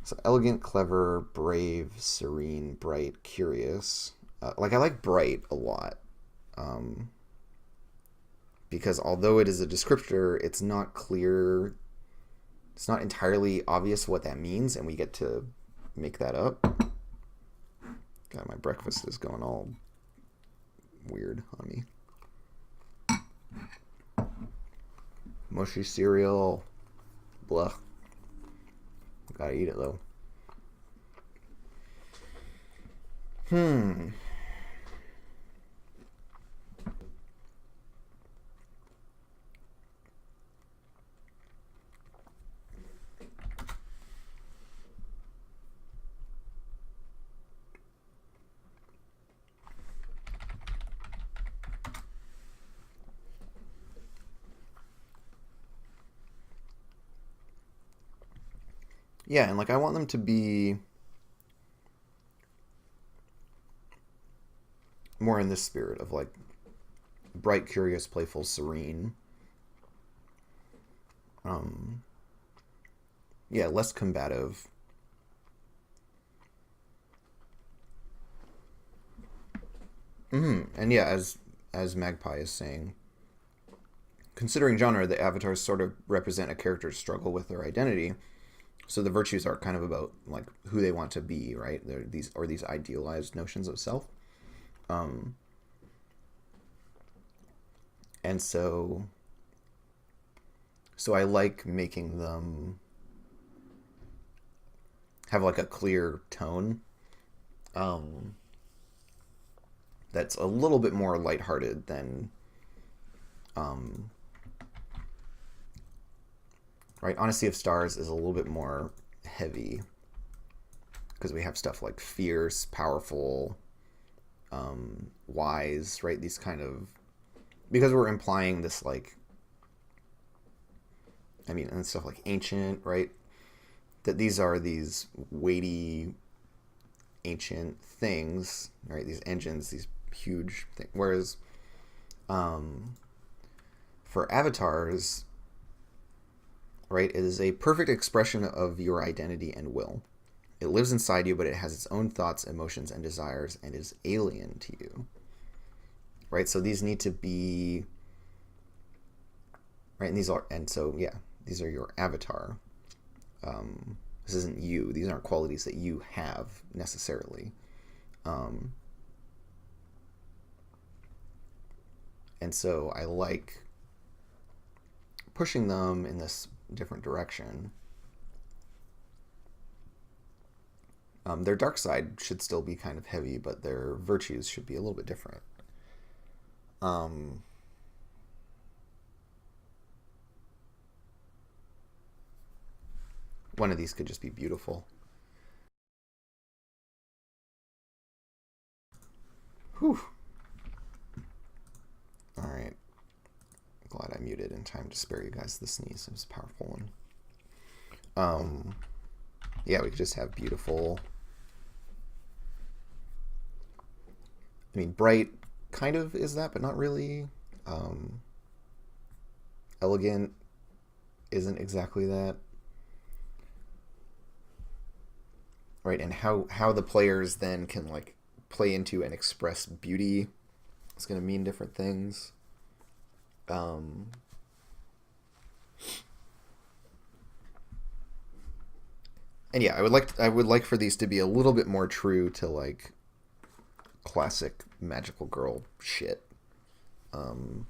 So elegant, clever, brave, serene, bright, curious. Like I like bright a lot. Because although it is a descriptor, it's not clear It's not entirely obvious what that means, and we get to make that up. God, my breakfast is going all weird on me. Mushy cereal. Blah. Gotta eat it, though. Yeah, and like I want them to be more in this spirit of like bright, curious, playful, serene. Yeah, less combative. And yeah, as Magpie is saying, considering genre, the avatars sort of represent a character's struggle with their identity. So the virtues are kind of about like who they want to be, right? They're these idealized notions of self. And so I like making them have like a clear tone, um, that's a little bit more lighthearted than, um, right. Honesty of Stars is a little bit more heavy because we have stuff like fierce, powerful, wise, right? These kind of, because we're implying this like, I mean, and stuff like ancient, right? That these are these weighty, ancient things, right? These engines, these huge things. Whereas, um, for avatars, right, it is a perfect expression of your identity and will. It lives inside you, but it has its own thoughts, emotions, and desires, and is alien to you. Right? So these need to be, right, and these are, and so yeah, these are your avatar. This isn't you. These aren't qualities that you have necessarily. Um, and so I like pushing them in this different direction. Their dark side should still be kind of heavy, but their virtues should be a little bit different. Um, one of these could just be beautiful. Whew. All right. Glad I muted in time to spare you guys the sneeze. It was a powerful one. Yeah, we could just have beautiful. I mean, bright kind of is that, but not really. Elegant isn't exactly that, right? And how the players then can like play into and express beauty is going to mean different things. And yeah, I would like for these to be a little bit more true to like classic magical girl shit. Um,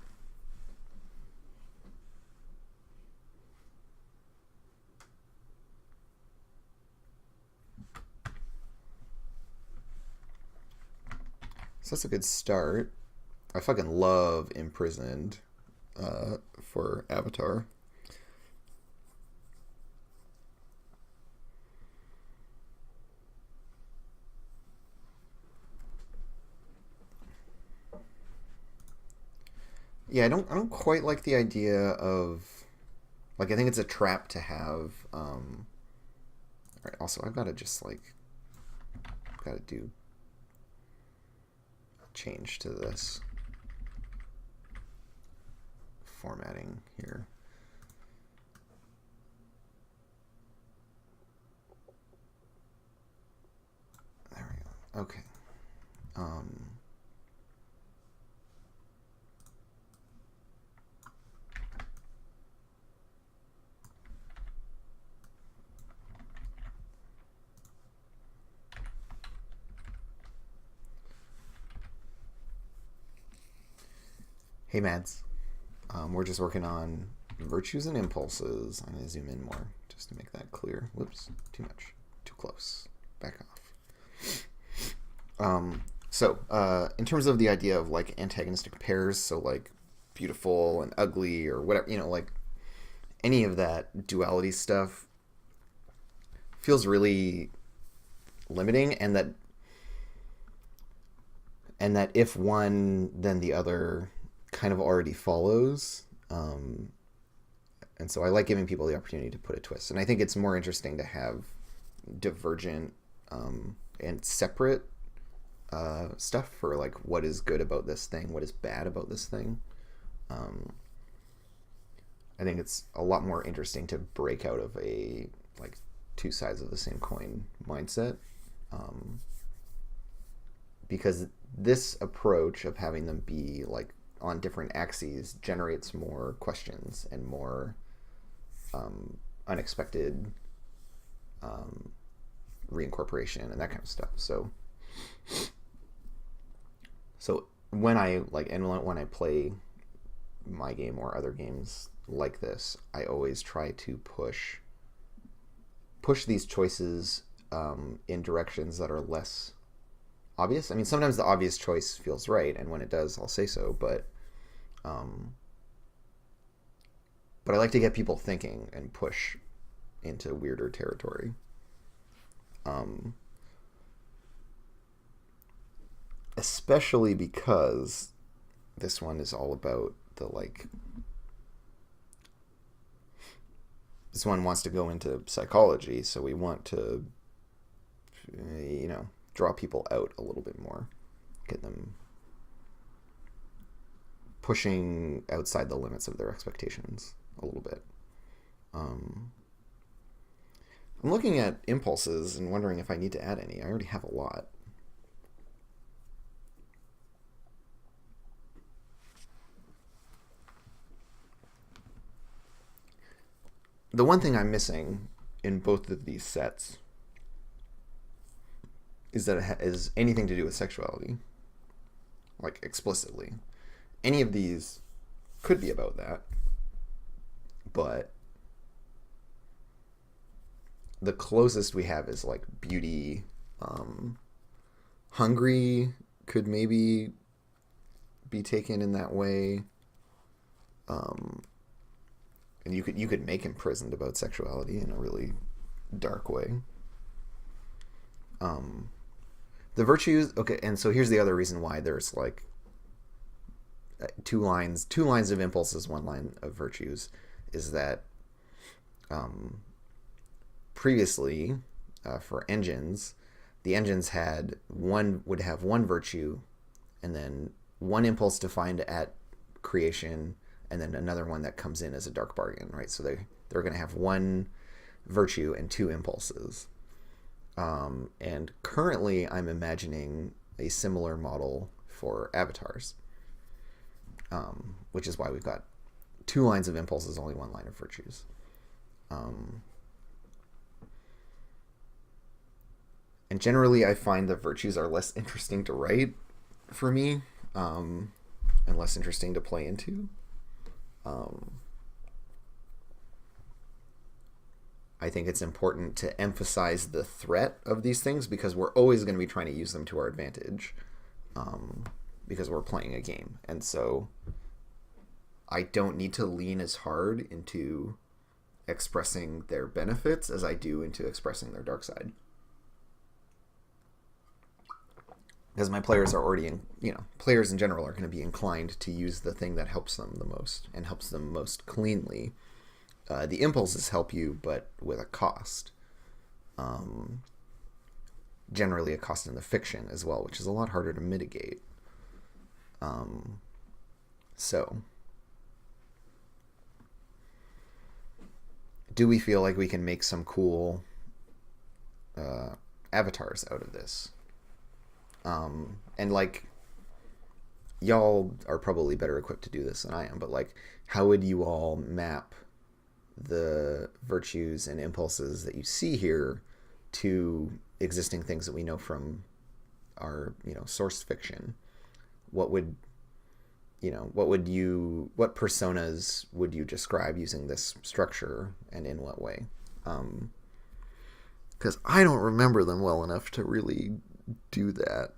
so that's a good start. I fucking love Imprisoned for Avatar. Yeah, I don't quite like the idea of like I think it's a trap to have. All right, also I've got to just like got to do a change to this formatting here. There we go. Okay. Um, Hey, Mads. We're just working on virtues and impulses. I'm going to zoom in more just to make that clear. Whoops, too much. Too close. Back off. In terms of the idea of like antagonistic pairs, so like beautiful and ugly or whatever, like any of that duality stuff feels really limiting, and that if one, then the other kind of already follows. And so I like giving people the opportunity to put a twist. And I think it's more interesting to have divergent and separate stuff for like what is good about this thing, what is bad about this thing. I think it's a lot more interesting to break out of a like two sides of the same coin mindset. Because this approach of having them be like on different axes generates more questions and more unexpected reincorporation and that kind of stuff. So when I play my game or other games like this, I always try to push these choices in directions that are less obvious. I mean, sometimes the obvious choice feels right, and when it does, I'll say so. But I like to get people thinking and push into weirder territory. Especially because this one is all about the like. This one wants to go into psychology, so we want to, draw people out a little bit more, get them pushing outside the limits of their expectations a little bit. I'm looking at impulses and wondering if I need to add any. I already have a lot. The one thing I'm missing in both of these sets is that it has anything to do with sexuality, like explicitly. Any of these could be about that, but the closest we have is like beauty. Hungry could maybe be taken in that way. And you could make Imprisoned about sexuality in a really dark way. The virtues, okay, and so here's the other reason why there's like two lines of impulses, one line of virtues, is that previously for engines, the engines would have one virtue and then one impulse defined at creation, and then another one that comes in as a dark bargain, right? So they're going to have one virtue and two impulses. And currently I'm imagining a similar model for avatars, which is why we've got two lines of impulses, only one line of virtues. And generally I find the virtues are less interesting to write for me, and less interesting to play into. I think it's important to emphasize the threat of these things because we're always going to be trying to use them to our advantage, because we're playing a game. And so I don't need to lean as hard into expressing their benefits as I do into expressing their dark side. Because my players are already players in general are going to be inclined to use the thing that helps them the most and helps them most cleanly. The impulses help you, but with a cost. Generally a cost in the fiction as well, which is a lot harder to mitigate. So, do we feel like we can make some cool avatars out of this? And like, y'all are probably better equipped to do this than I am, but like, how would you all map the virtues and impulses that you see here to existing things that we know from our source fiction? What would what personas would you describe using this structure, and in what way? Because I don't remember them well enough to really do that.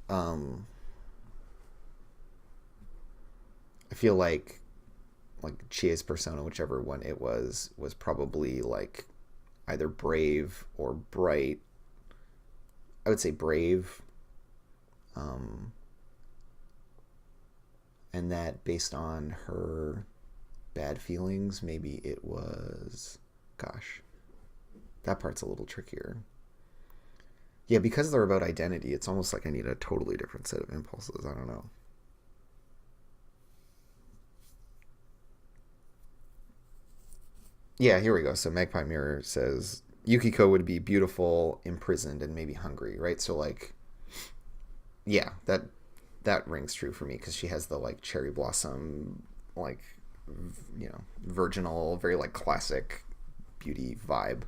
I feel like Chie's persona, whichever one it was probably like either brave or bright. I would say brave. And that based on her bad feelings, maybe it was, gosh, that part's a little trickier. Yeah, because they're about identity, it's almost like I need a totally different set of impulses. I don't know. Yeah, here we go. So Magpie Mirror says Yukiko would be beautiful, imprisoned, and maybe hungry, right? So like, yeah, that rings true for me because she has the like cherry blossom, like, virginal, very like classic beauty vibe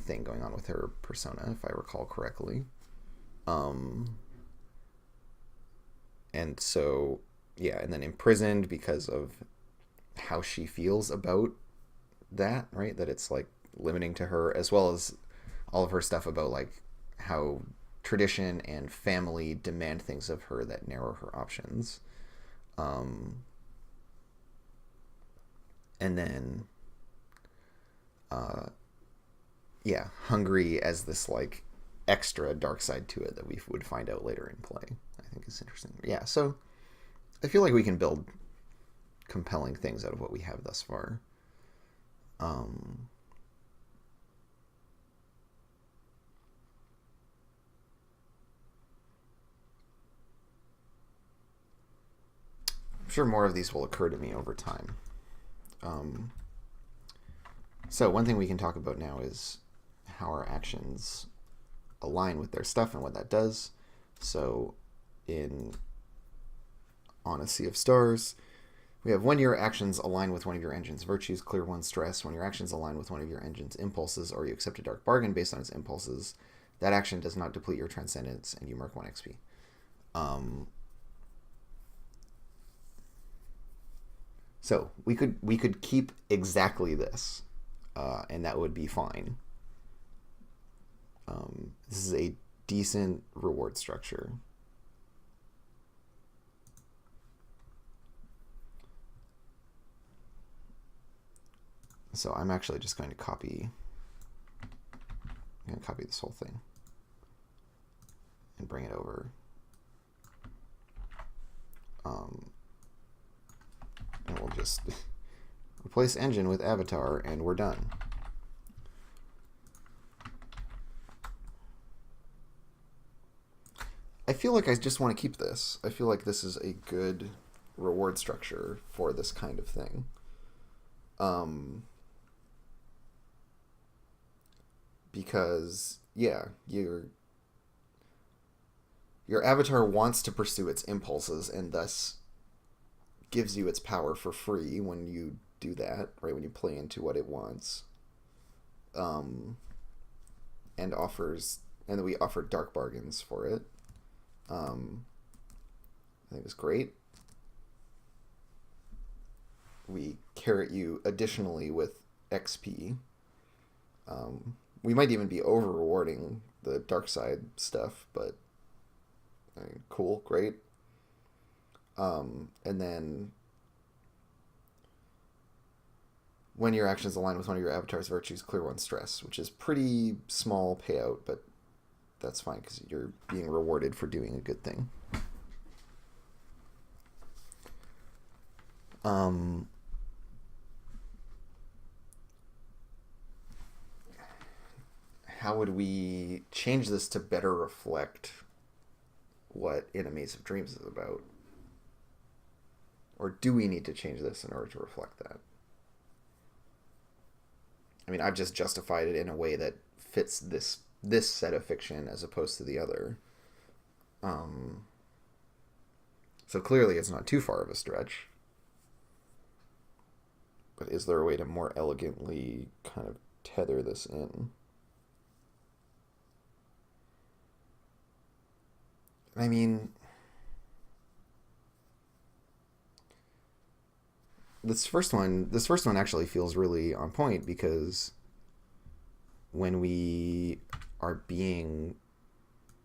thing going on with her persona, if I recall correctly. Um, and so yeah, and then imprisoned because of how she feels about that, right? That it's like limiting to her, as well as all of her stuff about like how tradition and family demand things of her that narrow her options. Um, and then, uh, yeah, hungry as this like extra dark side to it that we would find out later in play. I think is interesting. Yeah, so I feel like we can build compelling things out of what we have thus far. Um, I'm sure more of these will occur to me over time. Um, so one thing we can talk about now is how our actions align with their stuff and what that does. So in On a Sea of Stars, we have when your actions align with one of your engine's virtues, clear one stress. When your actions align with one of your engine's impulses, or you accept a dark bargain based on its impulses, that action does not deplete your transcendence, and you mark 1 XP. Um, so we could keep exactly this, and that would be fine. This is a decent reward structure. So I'm actually just going to copy. I'm going to copy this whole thing and bring it over. And we'll just replace engine with avatar, and we're done. I feel like I just want to keep this. I feel like this is a good reward structure for this kind of thing. Because yeah, your avatar wants to pursue its impulses and thus gives you its power for free when you do that, right? When you play into what it wants. Um, and offers, and then we offer dark bargains for it. I think it's great. We carrot you additionally with XP. We might even be over rewarding the dark side stuff, but I mean, cool, great. And then when your actions align with one of your avatar's virtues, clear 1 stress, which is pretty small payout, but that's fine because you're being rewarded for doing a good thing. How would we change this to better reflect what In a Maze of Dreams is about? Or do we need to change this in order to reflect that? I mean, I've just justified it in a way that fits this set of fiction as opposed to the other. Um, so clearly it's not too far of a stretch. But is there a way to more elegantly kind of tether this in? I mean, this first one actually feels really on point, because when we are being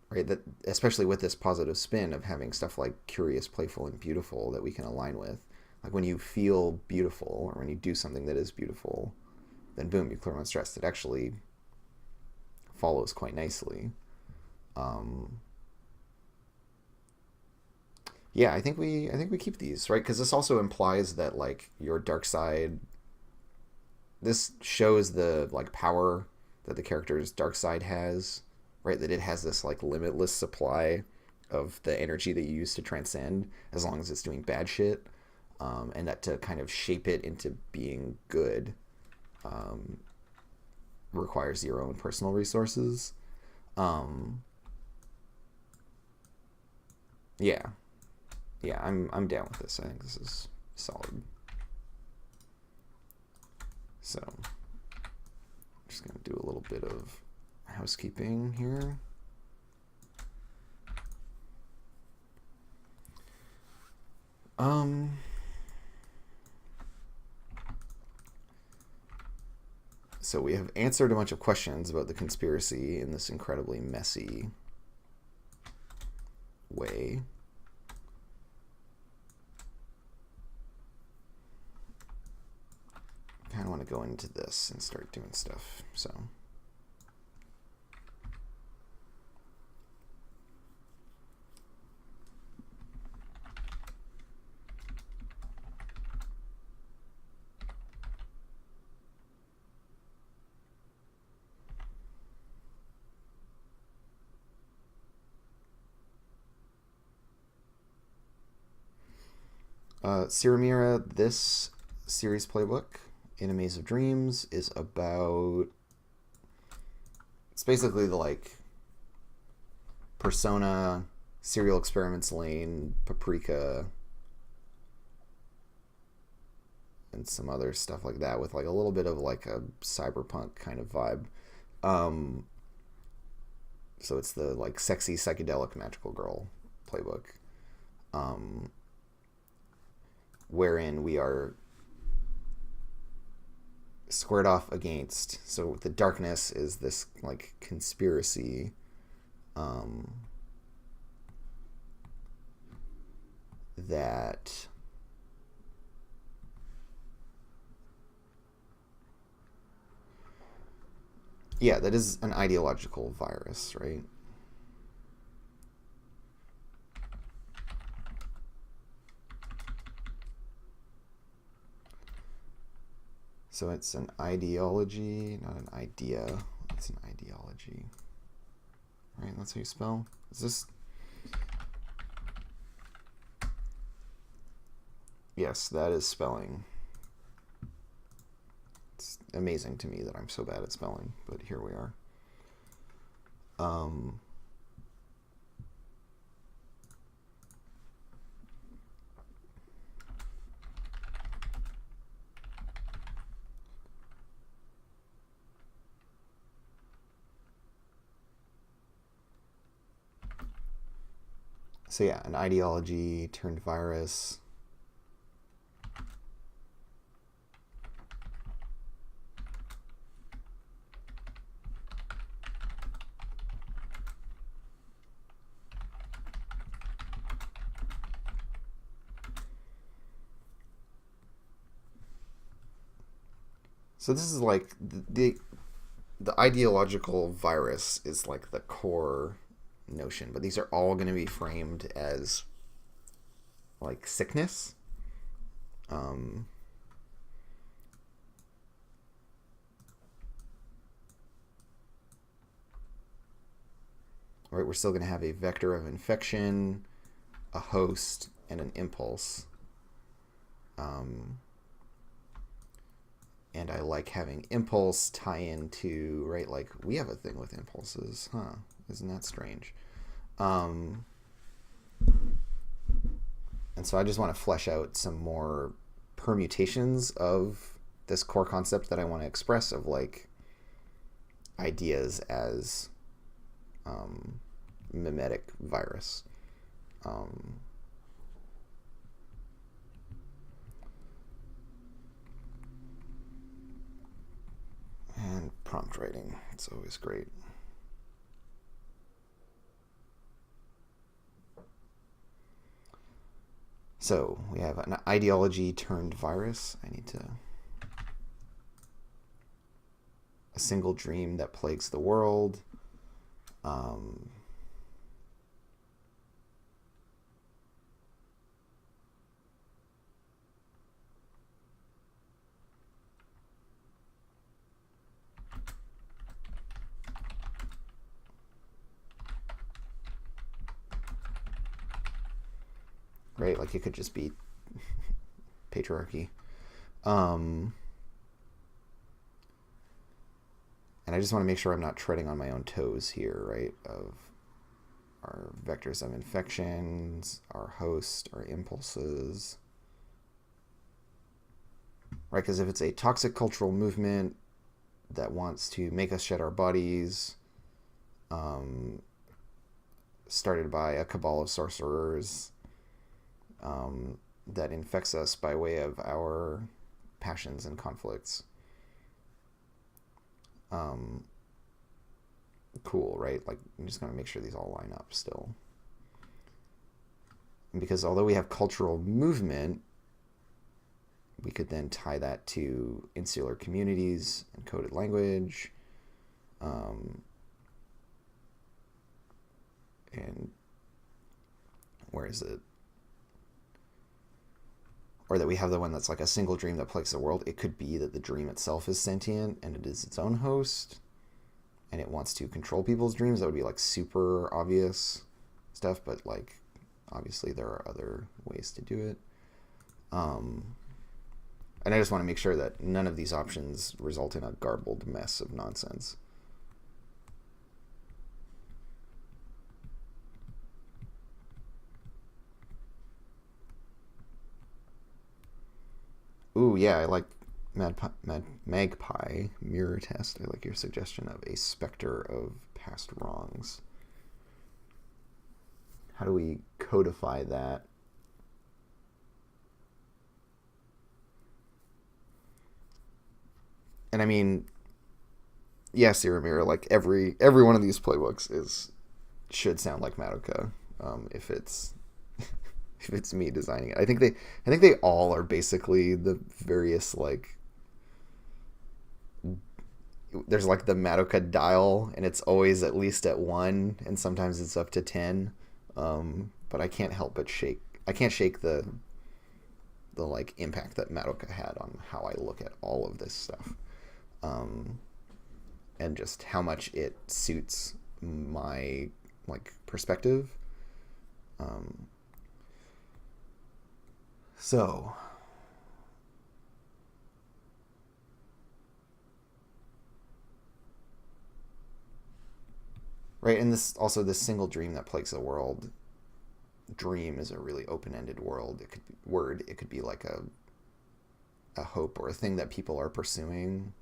right, that especially with this positive spin of having stuff like curious, playful, and beautiful that we can align with, like when you feel beautiful or when you do something that is beautiful, then boom, you clear unstressed. It actually follows quite nicely. Um, yeah, I think we keep these, right, because this also implies that like your dark side. This shows the like power that the character's dark side has, right? That it has this like limitless supply of the energy that you use to transcend, as long as it's doing bad shit, and that to kind of shape it into being good um, requires your own personal resources. Um, yeah, yeah, I'm down with this. I think this is solid. So, I'm just gonna do a little bit of housekeeping here. Um, so we have answered a bunch of questions about the conspiracy in this incredibly messy way. I kind of want to go into this and start doing stuff. So, Siramira, this series playbook in A Maze of Dreams is about. It's basically the like Persona, Serial Experiments Lane, Paprika, and some other stuff like that, with like a little bit of like a cyberpunk kind of vibe. Um, so it's the like sexy psychedelic magical girl playbook, um, wherein we are squared off against. So the darkness is this like conspiracy, um, that yeah, that is an ideological virus, right? So it's an ideology, not an idea. It's an ideology. Right? That's how you spell? Is this. Yes, that is spelling. It's amazing to me that I'm so bad at spelling, but here we are. Um, so yeah, an ideology turned virus. So this is like the ideological virus is like the core notion, but these are all going to be framed as like sickness. Um, right, we're still going to have a vector of infection, a host, and an impulse. Um, and I like having impulse tie into, right, like we have a thing with impulses, huh? Isn't that strange? Um, and so I just want to flesh out some more permutations of this core concept that I want to express, of like ideas as um, mimetic virus. Um, writing. It's always great. So we have an ideology turned virus. I need to... A single dream that plagues the world. Right, like it could just be patriarchy. And I just want to make sure I'm not treading on my own toes here, right? Of our vectors of infections, our host, our impulses. Right, because if it's a toxic cultural movement that wants to make us shed our bodies, started by a cabal of sorcerers, that infects us by way of our passions and conflicts. Cool, right? Like, I'm just going to make sure these all line up still. And because although we have cultural movement, we could then tie that to insular communities and coded language. And where is it? Or that we have the one that's like a single dream that plagues the world. It could be that the dream itself is sentient and it is its own host and it wants to control people's dreams. That would be like super obvious stuff, but like obviously there are other ways to do it. And I just want to make sure that none of these options result in a garbled mess of nonsense. Ooh, yeah, I like Magpie mirror test. I like your suggestion of a specter of past wrongs. How do we codify that? And I mean, yes, Iramir, like every one of these playbooks should sound like Madoka, if it's if it's me designing it. I think they all are basically the various, like, there's like the Madoka dial and it's always at least at 1 and sometimes it's up to 10. But I can't help but shake the like impact that Madoka had on how I look at all of this stuff. And just how much it suits my like perspective. So right, and this single dream that plagues the world. Dream is a really open-ended world. It could be like a hope or a thing that people are pursuing.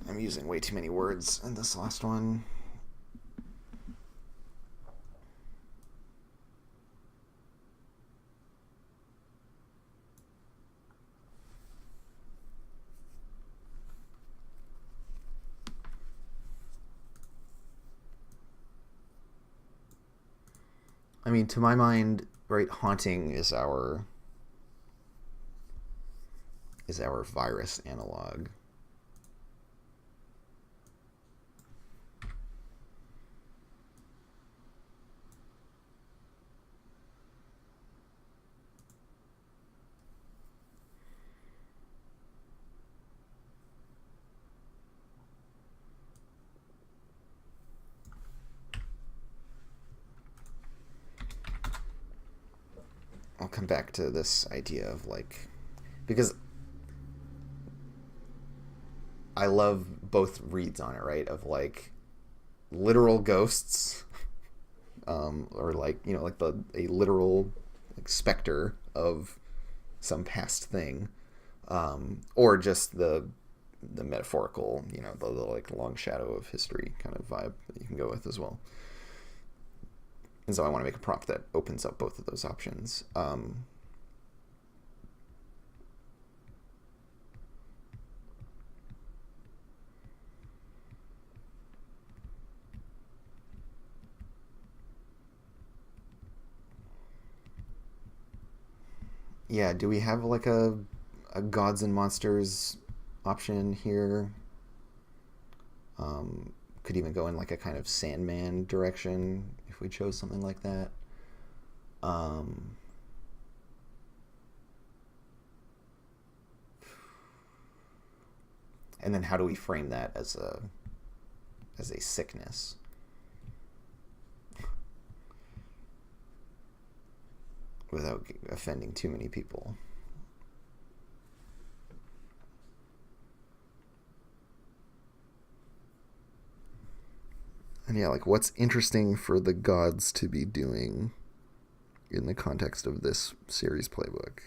I'm using way too many words in this last one. I mean, to my mind, right, haunting is our virus analog. I'll come back to this idea of like, because I love both reads on it, right? Of like literal ghosts or like like a literal like specter of some past thing, or just the metaphorical, the like long shadow of history kind of vibe that you can go with as well. And so I want to make a prompt that opens up both of those options. Yeah, do we have like a gods and monsters option here? Could even go in like a kind of Sandman direction if we chose something like that. Um, and then how do we frame that as a sickness? Without offending too many people. And yeah, like what's interesting for the gods to be doing in the context of this series playbook?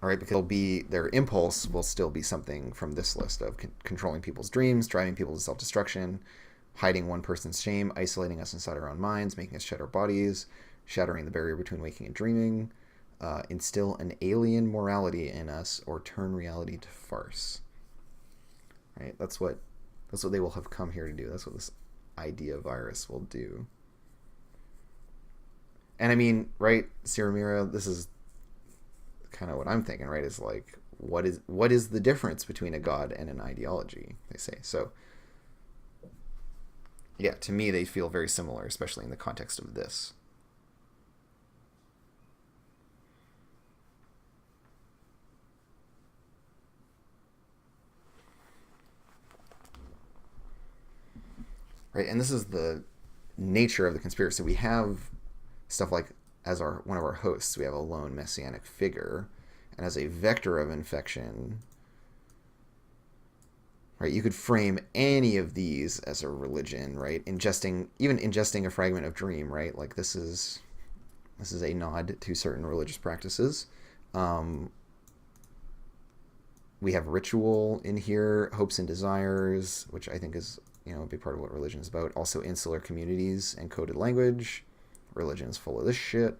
All right, because their impulse will still be something from this list of controlling people's dreams, driving people to self-destruction, hiding one person's shame, isolating us inside our own minds, making us shed our bodies, shattering the barrier between waking and dreaming, instill an alien morality in us, or turn reality to farce. Right? That's what they will have come here to do. That's what this idea virus will do. And I mean, right, Siramira, this is kind of what I'm thinking, right? Is like, what is the difference between a god and an ideology? They say so. Yeah, to me, they feel very similar, especially in the context of this. Right, and this is the nature of the conspiracy. We have stuff like, as one of our hosts, we have a lone messianic figure, and as a vector of infection, right? You could frame any of these as a religion, right? Even ingesting a fragment of dream, right? Like this is a nod to certain religious practices. We have ritual in here, hopes and desires, which I think is a big part of what religion is about. Also, insular communities and coded language. Religion is full of this shit.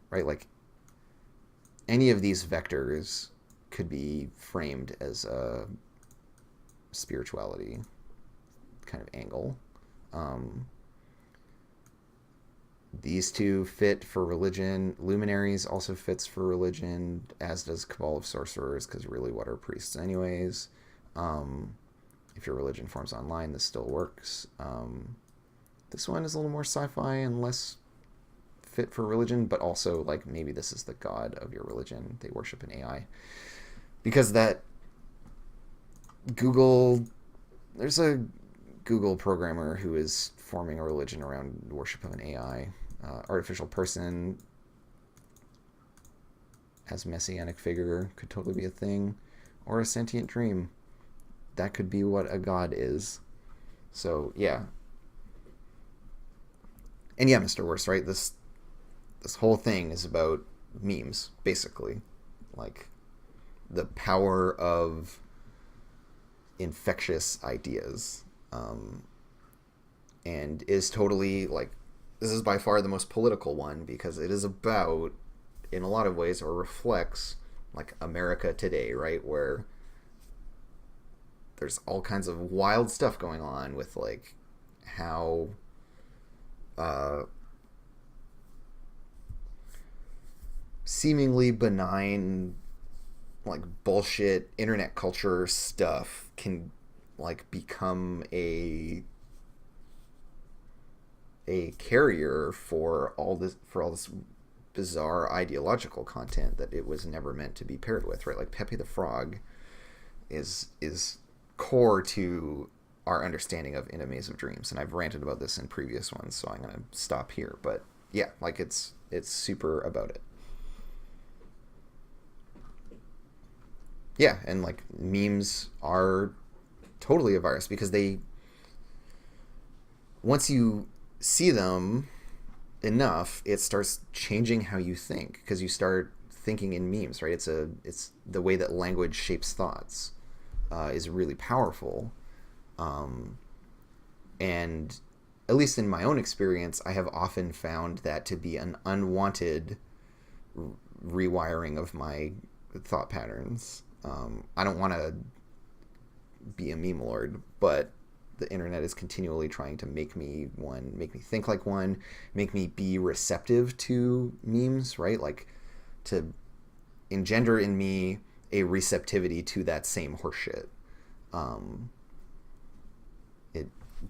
Right, like any of these vectors could be framed as a spirituality kind of angle. These two fit for religion. Luminaries also fits for religion, as does Cabal of Sorcerers, because really, what are priests anyways? If your religion forms online, this still works. This one is a little more sci-fi and less fit for religion, but also like maybe this is the god of your religion. They worship an AI. Because there's a Google programmer who is forming a religion around worship of an AI. Artificial person as messianic figure could totally be a thing. Or a sentient dream. That could be what a god is. So, yeah. And yeah, Mr. Worst, right? This whole thing is about memes, basically. Like, the power of infectious ideas. And is totally, like, this is by far the most political one, because it is about, in a lot of ways, or reflects, like, America today, right? Where there's all kinds of wild stuff going on with, like, how seemingly benign, like, bullshit internet culture stuff can, like, become a carrier for all this bizarre ideological content that it was never meant to be paired with, right? Like Pepe the Frog is core to our understanding of In a Maze of Dreams, and I've ranted about this in previous ones, so I'm gonna stop here. But yeah, like it's super about it. Yeah, and like memes are totally a virus because they, once you see them enough, it starts changing how you think because you start thinking in memes, right? It's the way that language shapes thoughts is really powerful, um, and at least in my own experience, I have often found that to be an unwanted rewiring of my thought patterns. I don't want to be a meme lord, but the internet is continually trying to make me one, make me think like one, make me be receptive to memes, right? Like to engender in me a receptivity to that same horseshit. Um, it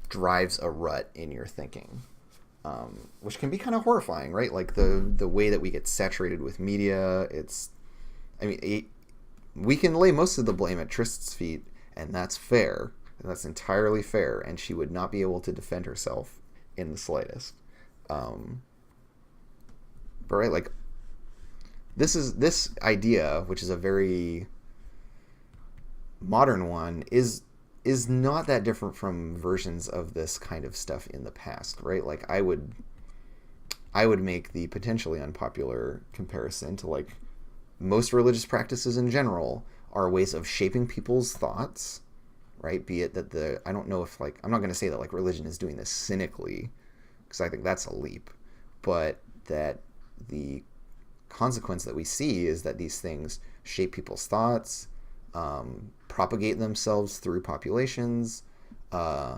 drives a rut in your thinking, which can be kind of horrifying, right? Like the way that we get saturated with media. I mean, we can lay most of the blame at Trist's feet, and that's fair. That's entirely fair, and she would not be able to defend herself in the slightest. Um, but right, like this idea, which is a very modern one, is not that different from versions of this kind of stuff in the past, right? Like I would make the potentially unpopular comparison to like most religious practices in general are ways of shaping people's thoughts, right? Be it that I don't know if like, I'm not going to say that like religion is doing this cynically, because I think that's a leap, but that the consequence that we see is that these things shape people's thoughts, propagate themselves through populations, uh,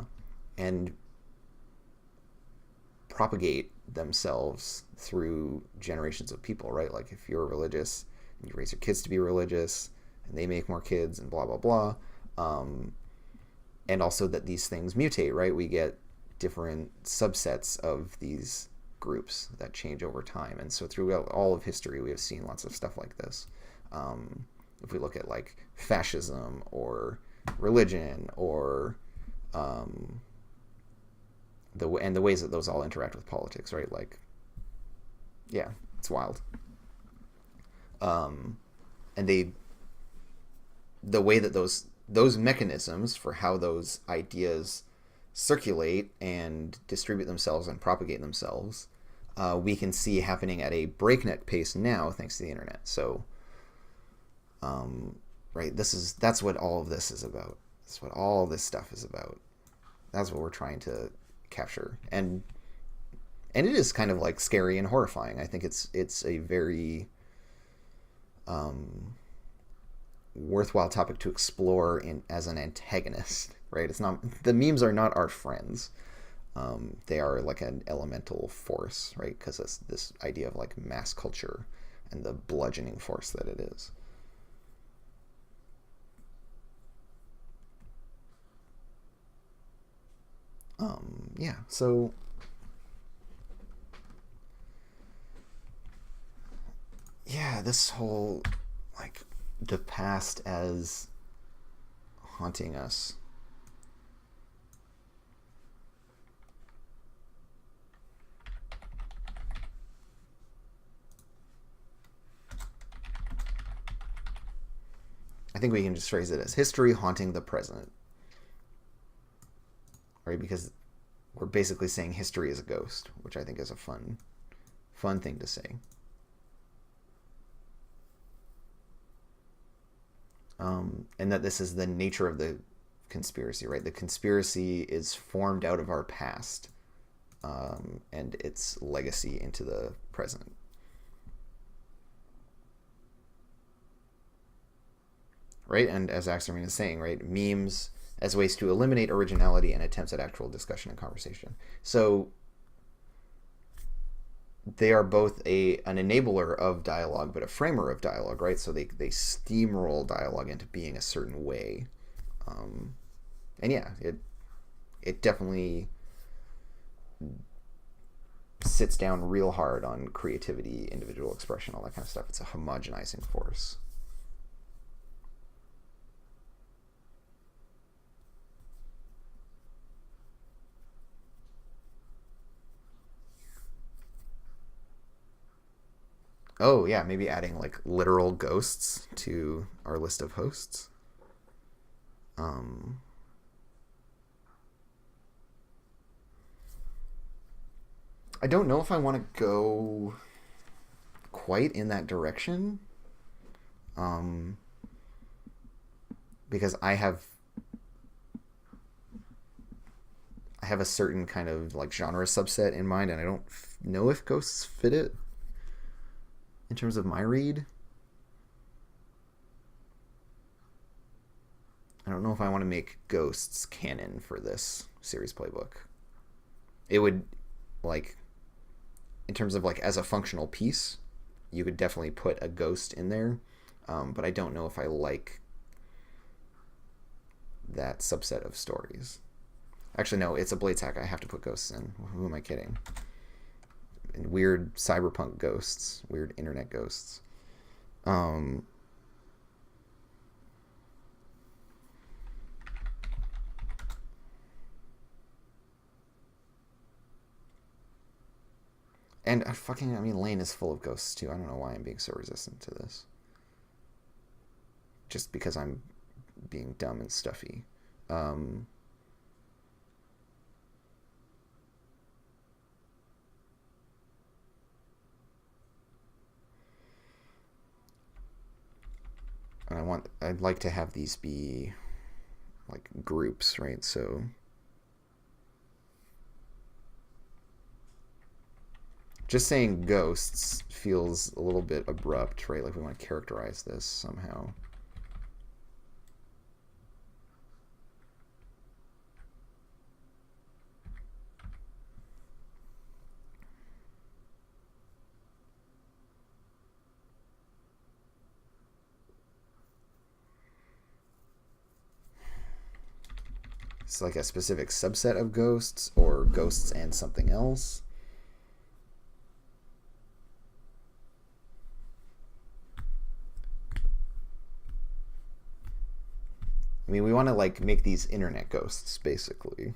and propagate themselves through generations of people, right? Like if you're religious, you raise your kids to be religious, and they make more kids, and blah blah blah. Um, and also that these things mutate, right? We get different subsets of these groups that change over time, and so throughout all of history, we have seen lots of stuff like this. If we look at like fascism or religion or um, the ways that those all interact with politics, right? Like, yeah, it's wild. Um, and the way that those mechanisms for how those ideas circulate and distribute themselves and propagate themselves, we can see happening at a breakneck pace now thanks to the internet. So, right, that's what all of this is about. That's what all this stuff is about. That's what we're trying to capture, and it is kind of like scary and horrifying. I think it's a very um, worthwhile topic to explore in as an antagonist. Right? It's not, the memes are not our friends. They are like an elemental force, right? Because it's this idea of like mass culture and the bludgeoning force that it is. Yeah. So yeah, this whole like the past as haunting us. I think we can just phrase it as history haunting the present, right? Because we're basically saying history is a ghost, which I think is a fun thing to say. And that this is the nature of the conspiracy, right? The conspiracy is formed out of our past, and its legacy into the present. Right? And as Axelrod is saying, right, memes as ways to eliminate originality and attempts at actual discussion and conversation. So they are both an enabler of dialogue, but a framer of dialogue, right? So they steamroll dialogue into being a certain way. Um, and yeah, it definitely sits down real hard on creativity, individual expression, all that kind of stuff. It's a homogenizing force. Oh yeah, maybe adding like literal ghosts to our list of hosts. Um, I don't know if I want to go quite in that direction. Um, because I have a certain kind of like genre subset in mind, and I don't know if ghosts fit it in terms of my read. I don't know if I want to make ghosts canon for this series playbook. It would, like, in terms of like as a functional piece, you could definitely put a ghost in there, but I don't know if I like that subset of stories. Actually, no, it's a Blades hack. I have to put ghosts in. Who am I kidding? And weird cyberpunk ghosts, weird internet ghosts. Um, and I mean, Lane is full of ghosts too. I don't know why I'm being so resistant to this. Just because I'm being dumb and stuffy. Um, and I'd like to have these be like groups, right? So just saying ghosts feels a little bit abrupt, right? Like we want to characterize this somehow. It's like a specific subset of ghosts or ghosts and something else. I mean, we want to like make these internet ghosts basically.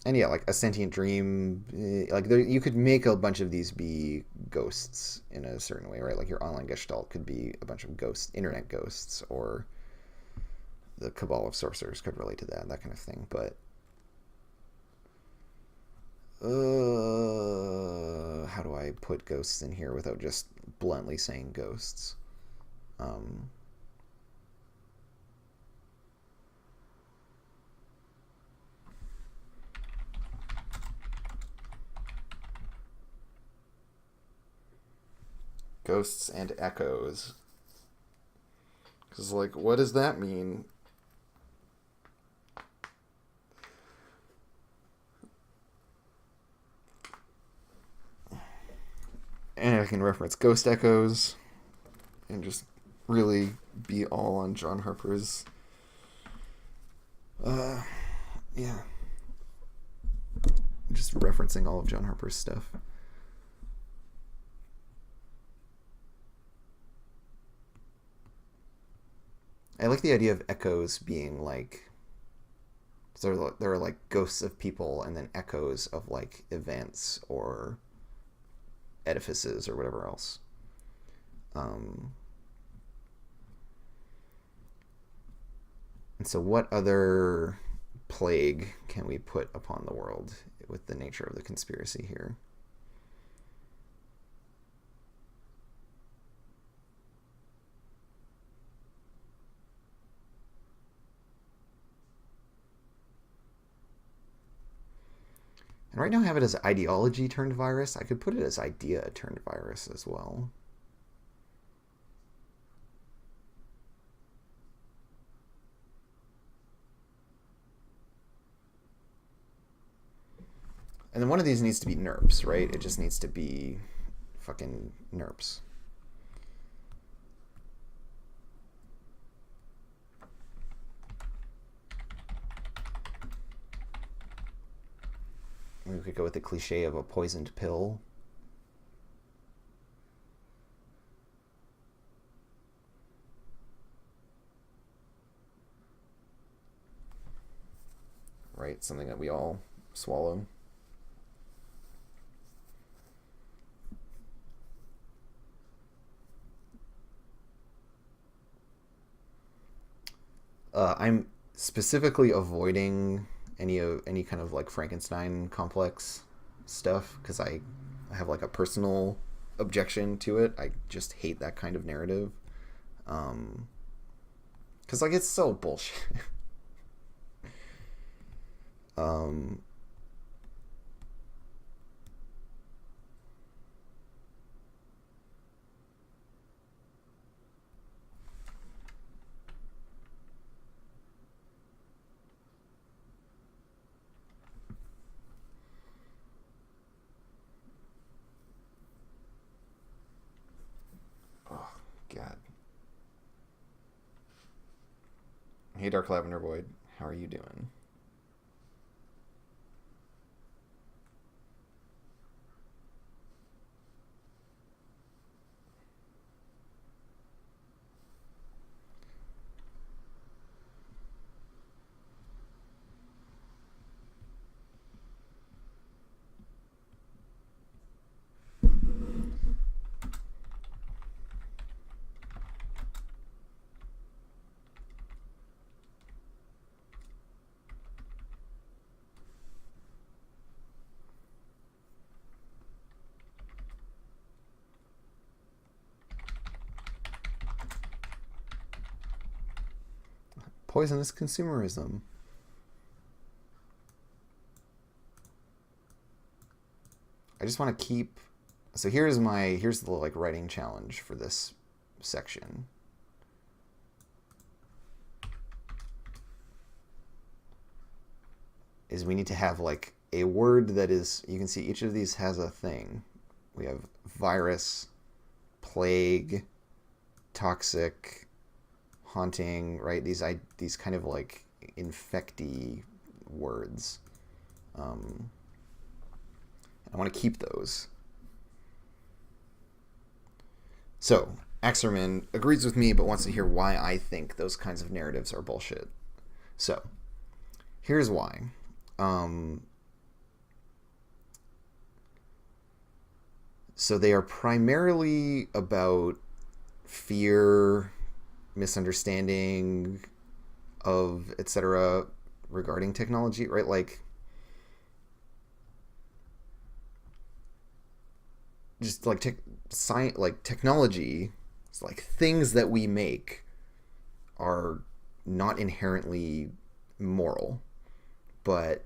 And yeah, like a sentient dream, like there, you could make a bunch of these be ghosts in a certain way, right? Like your online gestalt could be a bunch of ghosts, internet ghosts, or the cabal of sorcerers could relate to that kind of thing. But how do I put ghosts in here without just bluntly saying ghosts? Um, Ghosts and echoes. Because, like, what does that mean? And I can reference ghost echoes and just really be all on John Harper's. Uh, yeah. Just referencing all of John Harper's stuff. I like the idea of echoes being like. So there are like ghosts of people and then echoes of like events or edifices or whatever else. Um, and so, what other plague can we put upon the world with the nature of the conspiracy here? And right now I have it as ideology turned virus. I could put it as idea turned virus as well. And then one of these needs to be NERPs, right? It just needs to be fucking NERPs. We could go with the cliche of a poisoned pill. right? Something that we all swallow. I'm specifically avoiding any kind of like Frankenstein complex stuff because I have like a personal objection to it. I just hate that kind of narrative. Because like it's so bullshit. um, oh God. Hey, Dark Lavender Void, how are you doing? Poisonous consumerism. I just want to keep. So here's the like writing challenge for this section. Is we need to have like a word that is, you can see each of these has a thing. We have virus, plague, toxic, haunting, right? These kind of like infecty words. I want to keep those. So Axerman agrees with me, but wants to hear why I think those kinds of narratives are bullshit. So here's why. So they are primarily about fear, misunderstanding of etc. regarding technology, right? Like just like science, like technology, it's like things that we make are not inherently moral, but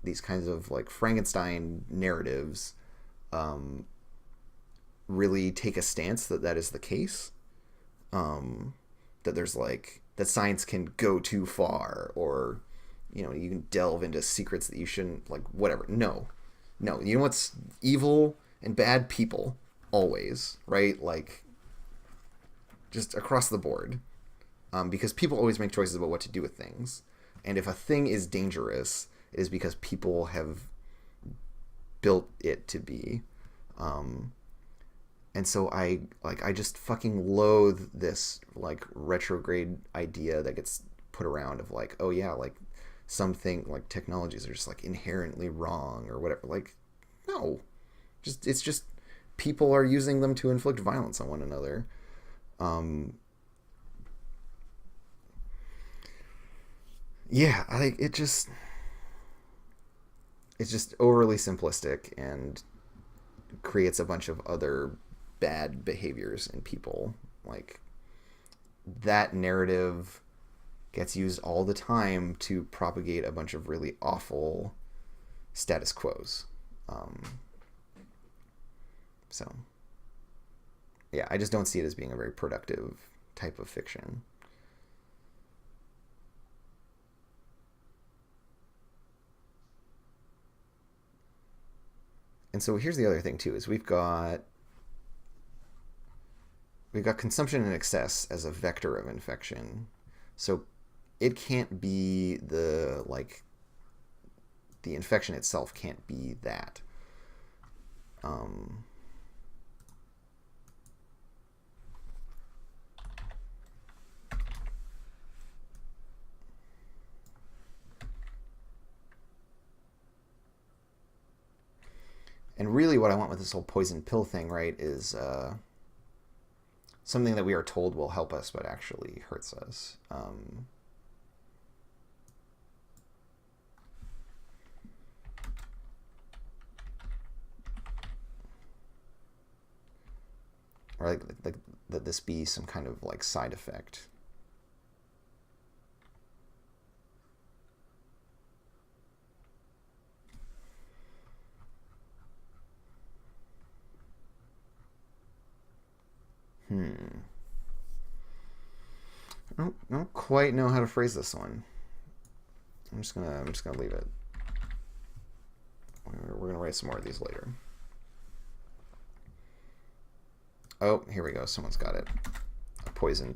these kinds of like Frankenstein narratives really take a stance that that is the case. That there's like that science can go too far, or you can delve into secrets that you shouldn't, like whatever. No, no. You know what's evil and bad? People, always, right? Like just across the board, because people always make choices about what to do with things. And if a thing is dangerous, it is because people have built it to be. And so I just fucking loathe this like retrograde idea that gets put around of like, oh yeah, like something like technologies are just like inherently wrong or whatever. Like, no, it's just people are using them to inflict violence on one another. Yeah, I think it's just overly simplistic and creates a bunch of other bad behaviors in people. Like that narrative gets used all the time to propagate a bunch of really awful status quos. So, yeah, I just don't see it as being a very productive type of fiction. And so here's the other thing too: is we've got consumption in excess as a vector of infection. So it can't be the infection itself can't be that. Um, And really what I want with this whole poison pill thing, right, is something that we are told will help us but actually hurts us. Or like that this be some kind of like side effect. I don't quite know how to phrase this one. I'm just gonna leave it. We're gonna write some more of these later. Oh, here we go. Someone's got it. A poison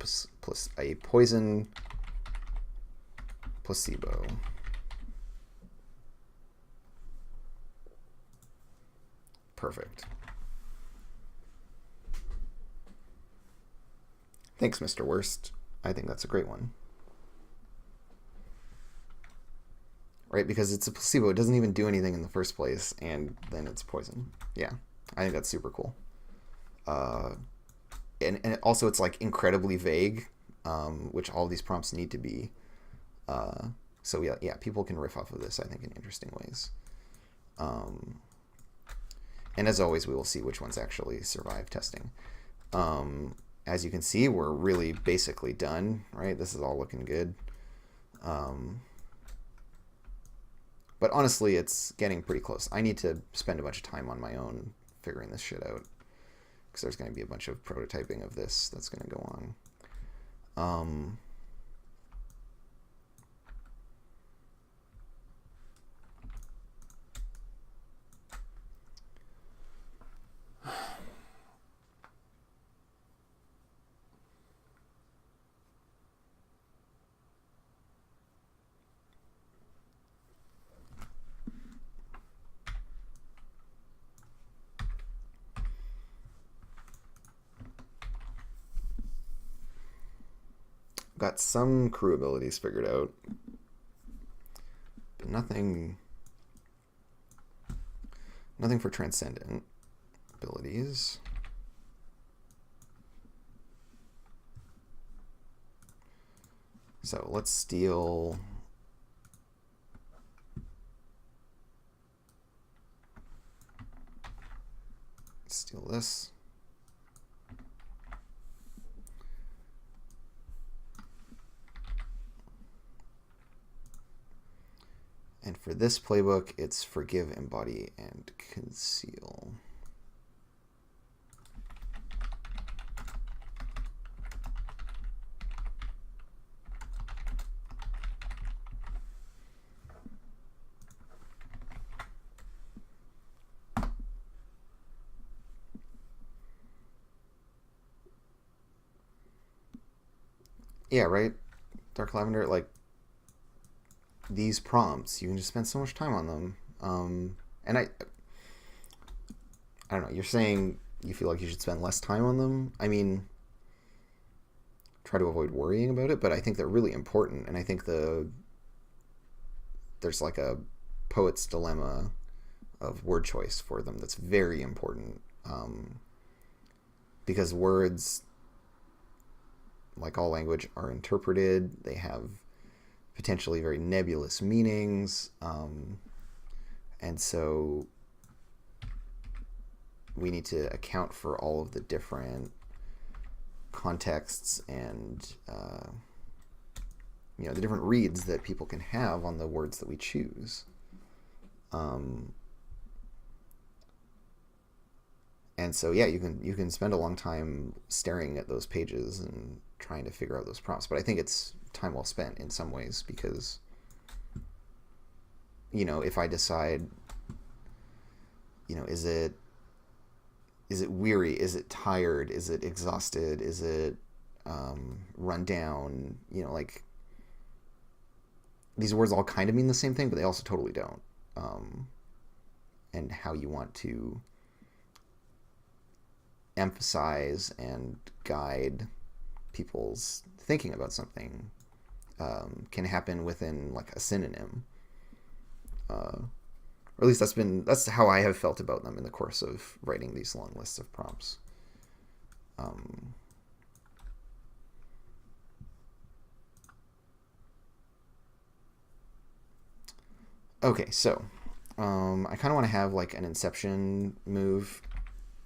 placebo. Perfect. Thanks, Mr. Worst. I think that's a great one. Right, because it's a placebo. It doesn't even do anything in the first place, and then it's poison. Yeah, I think that's super cool. And also it's like incredibly vague, which all these prompts need to be. So yeah, people can riff off of this, I think, in interesting ways. And as always, we will see which ones actually survive testing. As you can see, we're really basically done, right? This is all looking good. But honestly, it's getting pretty close. I need to spend a bunch of time on my own figuring this shit out, because there's going to be a bunch of prototyping of this that's going to go on. Got some crew abilities figured out, but nothing for transcendent abilities. So let's steal this. And for this playbook, it's forgive, embody, and conceal. Yeah, right? Dark Lavender, like, these prompts, you can just spend so much time on them. And I don't know, you're saying you feel like you should spend less time on them. I mean, try to avoid worrying about it, but I think they're really important, and I think there's like a poet's dilemma of word choice for them that's very important, because words, like all language, are interpreted. They have potentially very nebulous meanings, and so we need to account for all of the different contexts and the different reads that people can have on the words that we choose. And so yeah, you can spend a long time staring at those pages and trying to figure out those prompts, but I think it's time well spent in some ways, because if I decide, is it weary, is it tired, is it exhausted, is it run down, like, these words all kind of mean the same thing, but they also totally don't. And how you want to emphasize and guide people's thinking about something can happen within like a synonym, Or at least that's how I have felt about them in the course of writing these long lists of prompts. Okay, so I kind of want to have like an inception move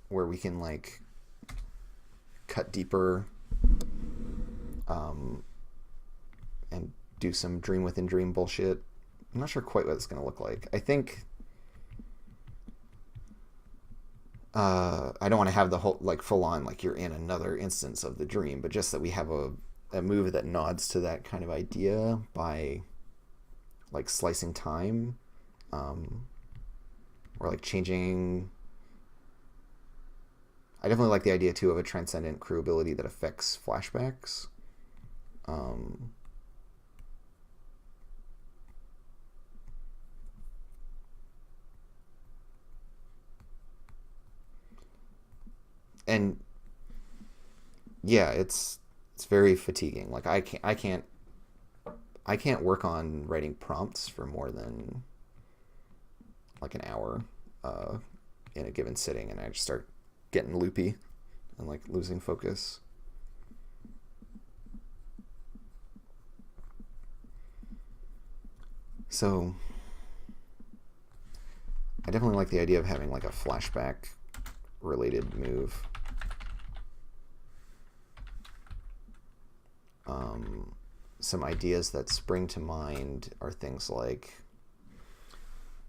where we can like cut deeper and do some dream within dream bullshit. I'm not sure quite what it's going to look like. I think I don't want to have the whole like full on like you're in another instance of the dream, but just that we have a move that nods to that kind of idea by like slicing time, or like changing. I definitely like the idea too of a transcendent crew ability that affects flashbacks. And yeah, it's very fatiguing. Like I can't work on writing prompts for more than like an hour in a given sitting, and I just start getting loopy and like losing focus. So I definitely like the idea of having like a flashback related move. Some ideas that spring to mind are things like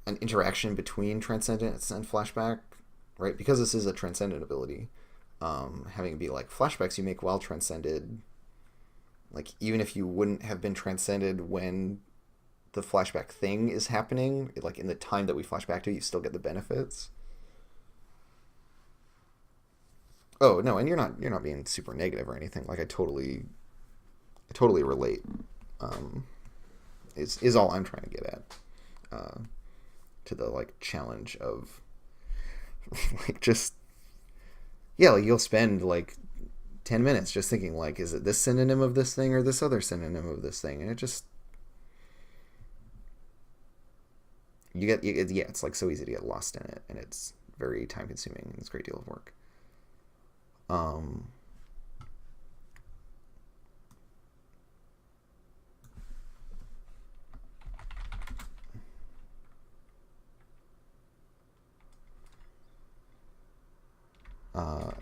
an interaction between transcendence and flashback, right? Because this is a transcendent ability, having it be like flashbacks you make while transcended, like even if you wouldn't have been transcended when the flashback thing is happening, like in the time that we flash back to, you still get the benefits. Oh no, and you're not being super negative or anything. Like I totally relate. Um, is all I'm trying to get at, to the like challenge of like just yeah, like you'll spend like 10 minutes just thinking like, is it this synonym of this thing or this other synonym of this thing, and it just yeah, it's like so easy to get lost in it, and it's very time consuming and it's a great deal of work. Um,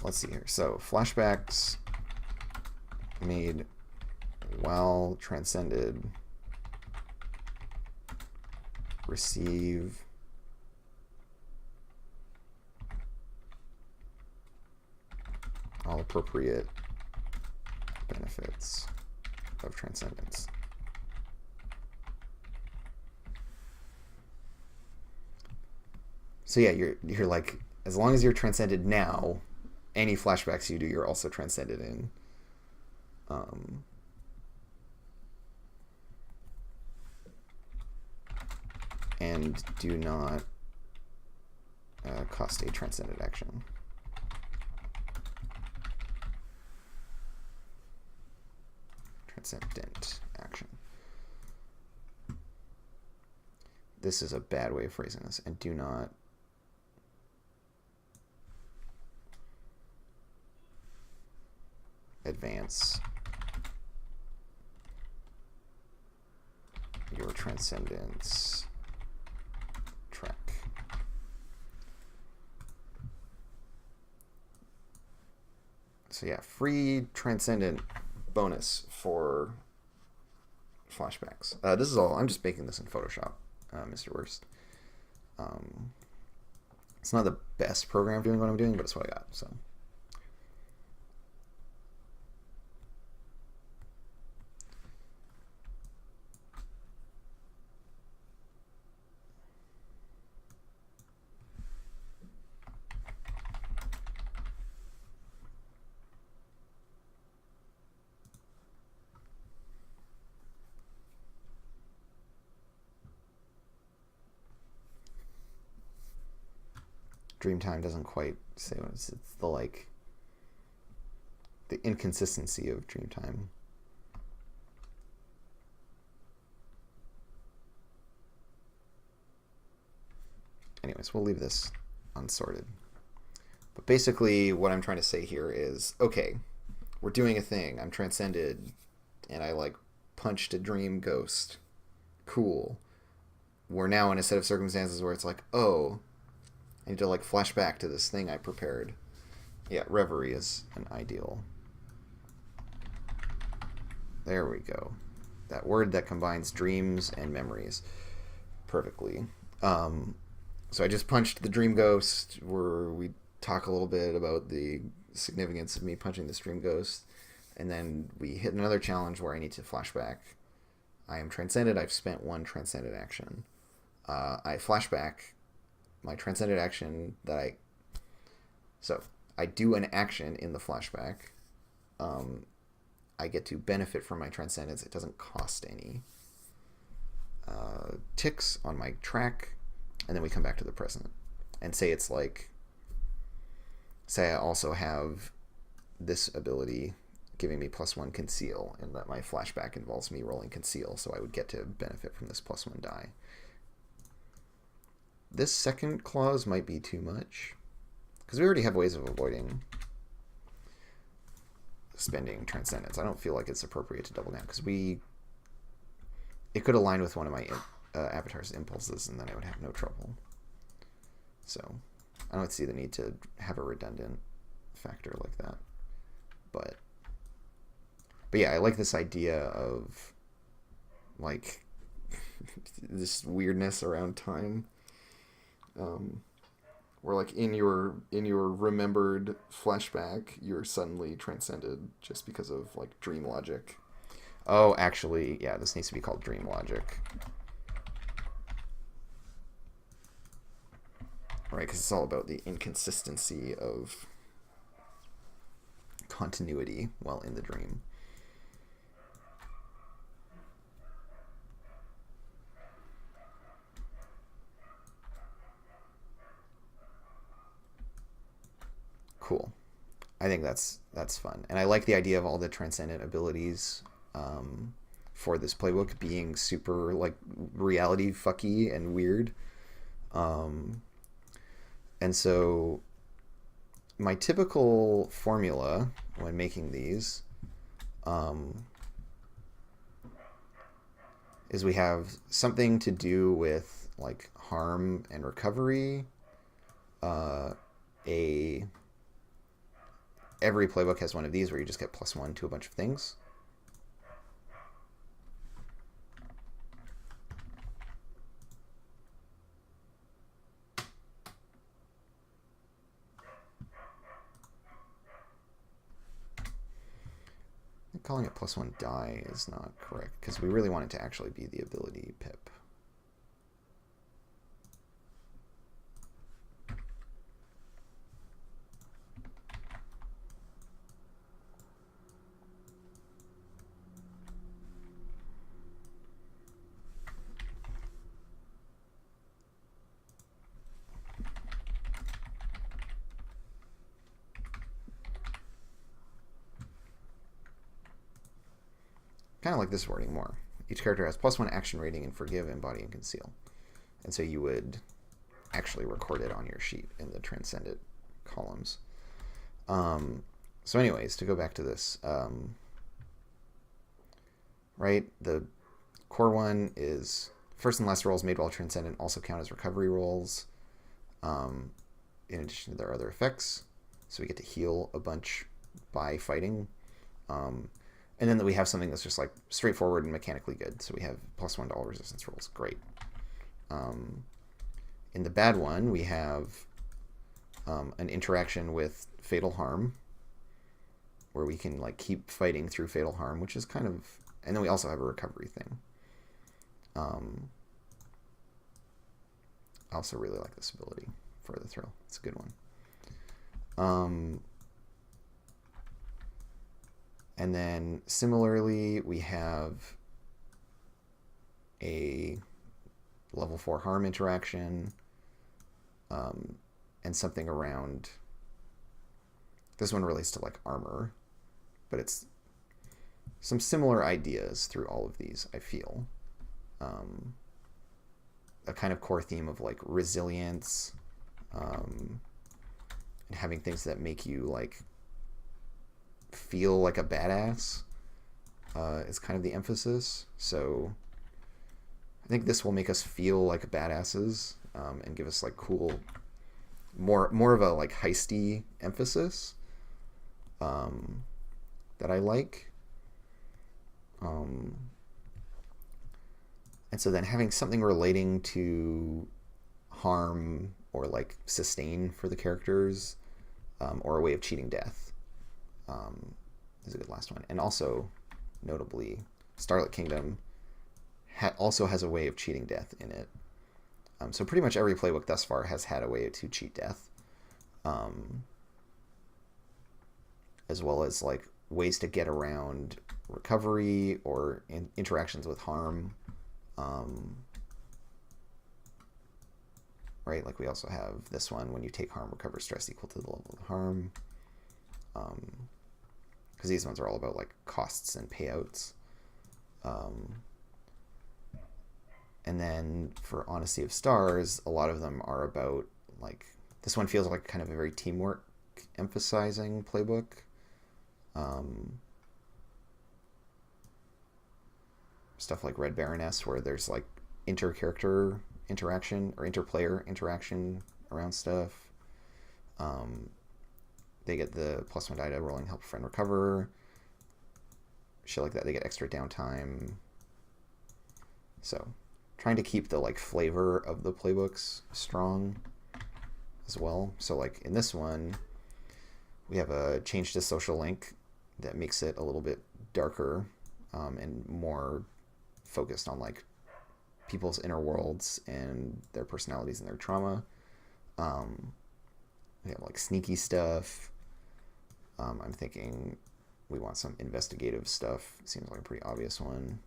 let's see here. So flashbacks made while transcended receive all appropriate benefits of transcendence. So yeah, you're like, as long as you're transcended now, any flashbacks you do, you're also transcended in. Um, and do not cost a transcended action. Transcendent action. This is a bad way of phrasing this. And do not advance your transcendence track. So yeah, free transcendent bonus for flashbacks. This is all, I'm just making this in Photoshop, Mr. Worst. It's not the best program doing what I'm doing, but it's what I got, so. Dreamtime doesn't quite say what it's the like the inconsistency of Dreamtime. anyways, we'll leave this unsorted. But basically, what I'm trying to say here is, okay, we're doing a thing. I'm transcended, and I like punched a dream ghost. Cool. We're now in a set of circumstances where it's like, oh, I need to like flash back to this thing I prepared. Yeah, Reverie is an ideal. There we go. That word that combines dreams and memories perfectly. So I just punched the dream ghost, where we talk a little bit about the significance of me punching this dream ghost, and then we hit another challenge where I need to flash back. I am transcended. I've spent one transcended action. I flash back my transcended action that so I do an action in the flashback. I get to benefit from my transcendence. It doesn't cost any ticks on my track, and then we come back to the present. And say it's like, say I also have this ability giving me +1 conceal, and that my flashback involves me rolling conceal, so I would get to benefit from this +1 die. This second clause might be too much, because we already have ways of avoiding spending transcendence. I don't feel like it's appropriate to double down, because it could align with one of my avatar's impulses, and then I would have no trouble. So I don't see the need to have a redundant factor like that. But yeah, I like this idea of like this weirdness around time. Where like in your remembered flashback, you're suddenly transcended just because of like dream logic. Oh, actually, yeah, this needs to be called dream logic. Right, because it's all about the inconsistency of continuity while in the dream. Cool. I think that's fun, and I like the idea of all the transcendent abilities for this playbook being super like reality fucky and weird. And so my typical formula when making these is we have something to do with like harm and recovery. Every playbook has one of these where you just get +1 to a bunch of things. Calling it +1 die is not correct, because we really want it to actually be the ability pip. Kind of like this wording more. Each character has +1 action rating in Forgive, Embody, and Conceal. And so you would actually record it on your sheet in the transcendent columns. So anyways, to go back to this, right, the core one is first and last rolls made while transcendent also count as recovery rolls, in addition to their other effects. So we get to heal a bunch by fighting. And then we have something that's just like straightforward and mechanically good. So we have +1 to all resistance rolls. Great. In the bad one, we have an interaction with Fatal Harm, where we can like keep fighting through Fatal Harm, which is kind of... And then we also have a recovery thing. I also really like this ability for the thrill. It's a good one. And then similarly, we have a level 4 harm interaction, and something around... This one relates to like armor, but it's some similar ideas through all of these, I feel. a kind of core theme of like resilience, and having things that make you like feel like a badass is kind of the emphasis. So I think this will make us feel like badasses, and give us like cool, more of a like heisty emphasis, that I like. And so then having something relating to harm or like sustain for the characters, or a way of cheating death, is a good last one. And also, notably, Starlit Kingdom also has a way of cheating death in it. So pretty much every playbook thus far has had a way to cheat death, as well as like ways to get around recovery or interactions with harm. Right, like we also have this one: when you take harm, recover stress equal to the level of the harm. Because these ones are all about like costs and payouts. And then for Honesty of Stars, a lot of them are about like, this one feels like kind of a very teamwork emphasizing playbook. Stuff like Red Baroness, where there's like inter-character interaction or inter-player interaction around stuff. They get the +1 die to rolling help a friend recover. Shit like that. They get extra downtime. So trying to keep the like flavor of the playbooks strong as well. So like in this one, we have a change to social link that makes it a little bit darker, and more focused on like people's inner worlds and their personalities and their trauma. We have like sneaky stuff. I'm thinking we want some investigative stuff. Seems like a pretty obvious one.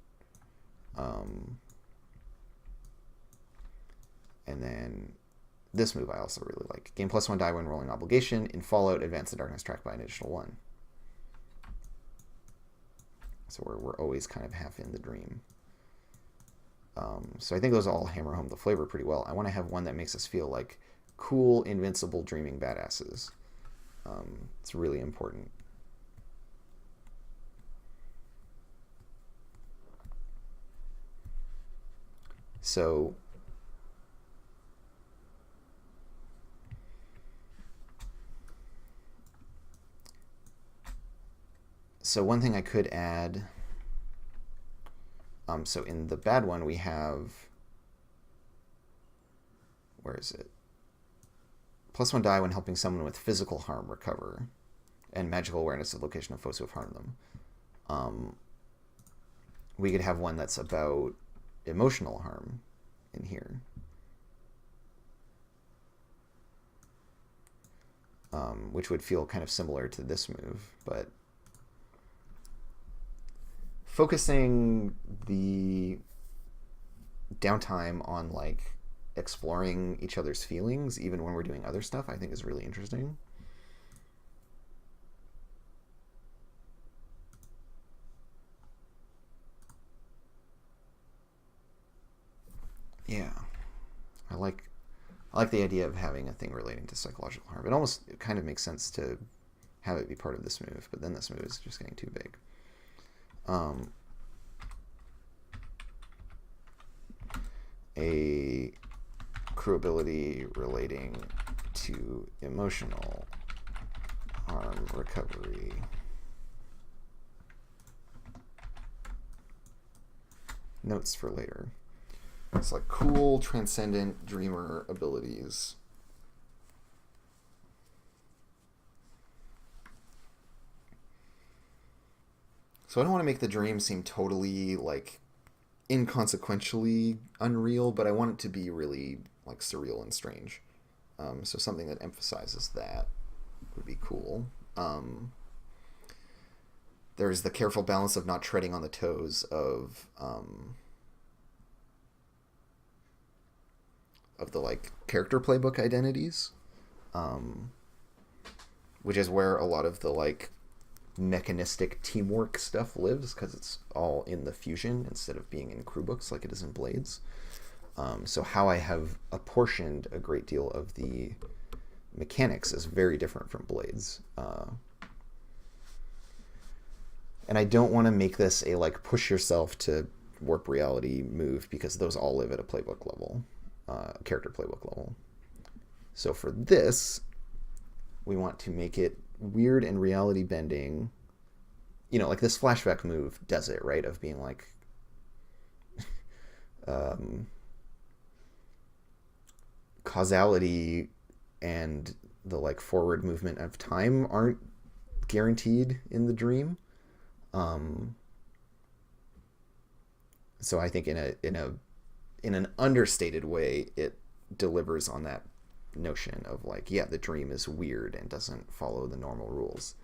And then this move I also really like. Gain +1 die when rolling obligation. In Fallout, advance the darkness track by an additional 1. So we're always kind of half in the dream. So I think those all hammer home the flavor pretty well. I want to have one that makes us feel like cool, invincible, dreaming badasses. It's really important. So one thing I could add, so in the bad one we have, where is it? +1 die when helping someone with physical harm recover, and magical awareness of location of foes who have harmed them. We could have one that's about emotional harm in here. Which would feel kind of similar to this move, but focusing the downtime on like exploring each other's feelings, even when we're doing other stuff, I think is really interesting. Yeah, I like the idea of having a thing relating to psychological harm. It kind of makes sense to have it be part of this move, but then this move is just getting too big. A crew ability relating to emotional harm recovery. Notes for later. It's like cool, transcendent, dreamer abilities. So I don't want to make the dream seem totally like inconsequentially unreal, but I want it to be really like surreal and strange. So something that emphasizes that would be cool. There's the careful balance of not treading on the toes of the like character playbook identities, which is where a lot of the like mechanistic teamwork stuff lives, because it's all in the fusion instead of being in crew books like it is in Blades. So how I have apportioned a great deal of the mechanics is very different from Blades. And I don't want to make this a like push yourself to warp reality move, because those all live at a playbook level, character playbook level. So for this, we want to make it weird and reality bending. You know, like this flashback move does it, right? Of being like, causality and the like forward movement of time aren't guaranteed in the dream. So I think in an understated way, it delivers on that notion of like, yeah, the dream is weird and doesn't follow the normal rules.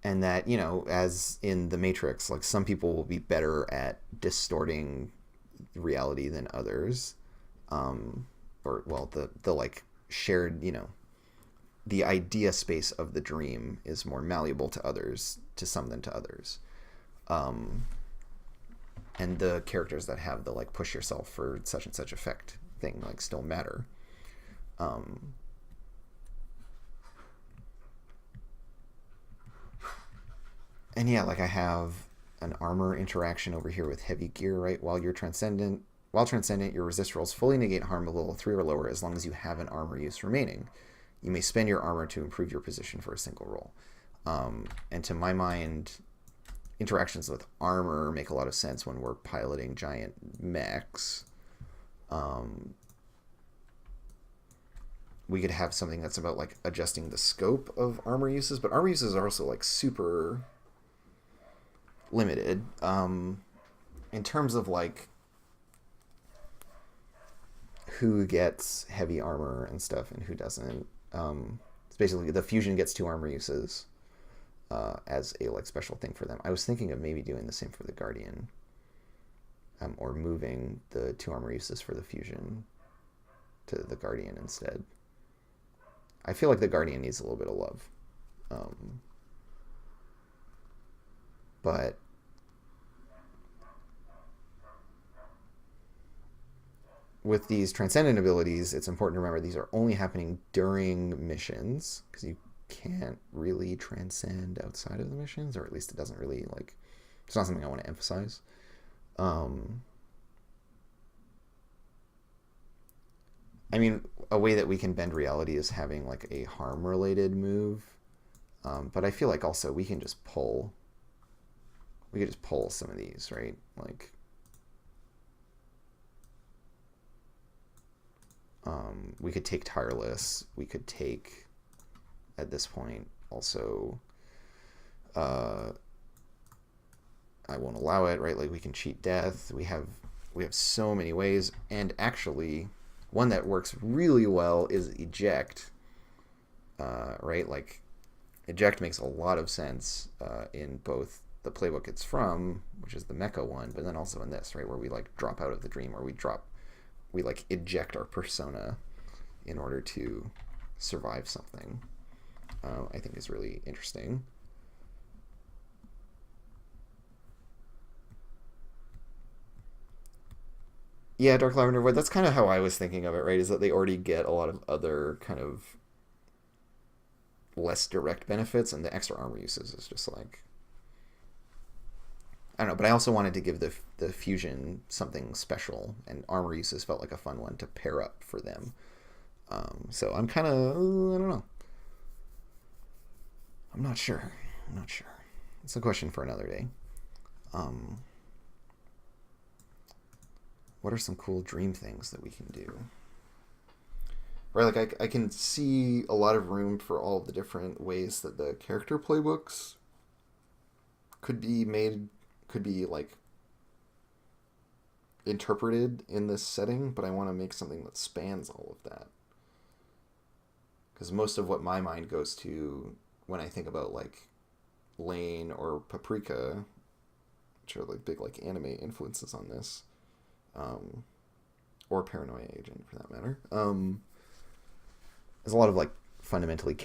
And that, you know, as in the Matrix, like some people will be better at distorting reality than others. Or well, the like shared, you know, the idea space of the dream is more malleable to others, to some than to others. And the characters that have the like push yourself for such and such effect thing like still matter. And yeah, like I have an armor interaction over here with heavy gear, right? While transcendent, your resist rolls fully negate harm a level 3 or lower as long as you have an armor use remaining. You may spend your armor to improve your position for a single roll. And to my mind, interactions with armor make a lot of sense when we're piloting giant mechs. We could have something that's about like adjusting the scope of armor uses, but armor uses are also like super limited. In terms of like who gets heavy armor and stuff and who doesn't. It's basically the fusion gets 2 armor uses as a like special thing for them. I was thinking of maybe doing the same for the Guardian, or moving the 2 armor uses for the fusion to the Guardian instead. I feel like the Guardian needs a little bit of love. But with these transcendent abilities, it's important to remember these are only happening during missions, because you can't really transcend outside of the missions, or at least it doesn't really like, it's not something I want to emphasize. I mean, a way that we can bend reality is having like a harm related move. But I feel like also we could just pull some of these, right? Like, we could take Tireless. We could take, at this point, also, I won't allow it, right? Like we can cheat death. We have so many ways, and actually, one that works really well is eject. Right? Like, eject makes a lot of sense in both the playbook it's from, which is the mecha one, but then also in this, right, where we like drop out of the dream, or we like eject our persona in order to survive something. I think is really interesting. Yeah, Dark Lavender Void, that's kind of how I was thinking of it, right? Is that they already get a lot of other kind of less direct benefits, and the extra armor uses is just like, I don't know, but I also wanted to give the fusion something special, and armor uses felt like a fun one to pair up for them. So I'm kind of, I don't know. I'm not sure. It's a question for another day. What are some cool dream things that we can do? Right, like I can see a lot of room for all of the different ways that the character playbooks could be like interpreted in this setting, but I want to make something that spans all of that. Because most of what my mind goes to when I think about like Lane or Paprika, which are like big like anime influences on this, or Paranoia Agent for that matter, there's a lot of like fundamentally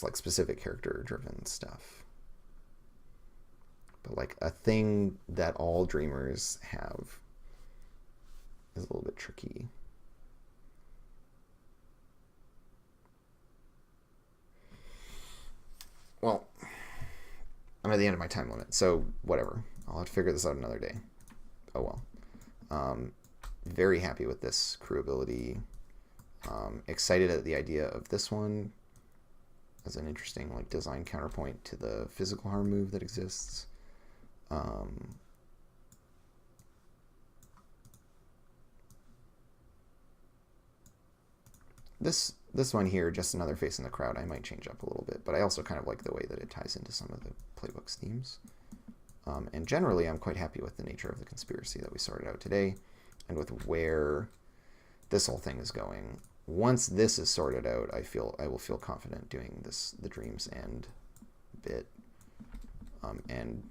like specific character driven stuff. But like a thing that all dreamers have is a little bit tricky. Well, I'm at the end of my time limit, so whatever. I'll have to figure this out another day. Oh well. Very happy with this crew ability. Excited at the idea of this one as an interesting like design counterpoint to the physical harm move that exists. This one here, just another face in the crowd, I might change up a little bit, but I also kind of like the way that it ties into some of the playbook's themes. And generally, I'm quite happy with the nature of the conspiracy that we sorted out today, and with where this whole thing is going. Once this is sorted out, I will feel confident doing the Dreams End bit, and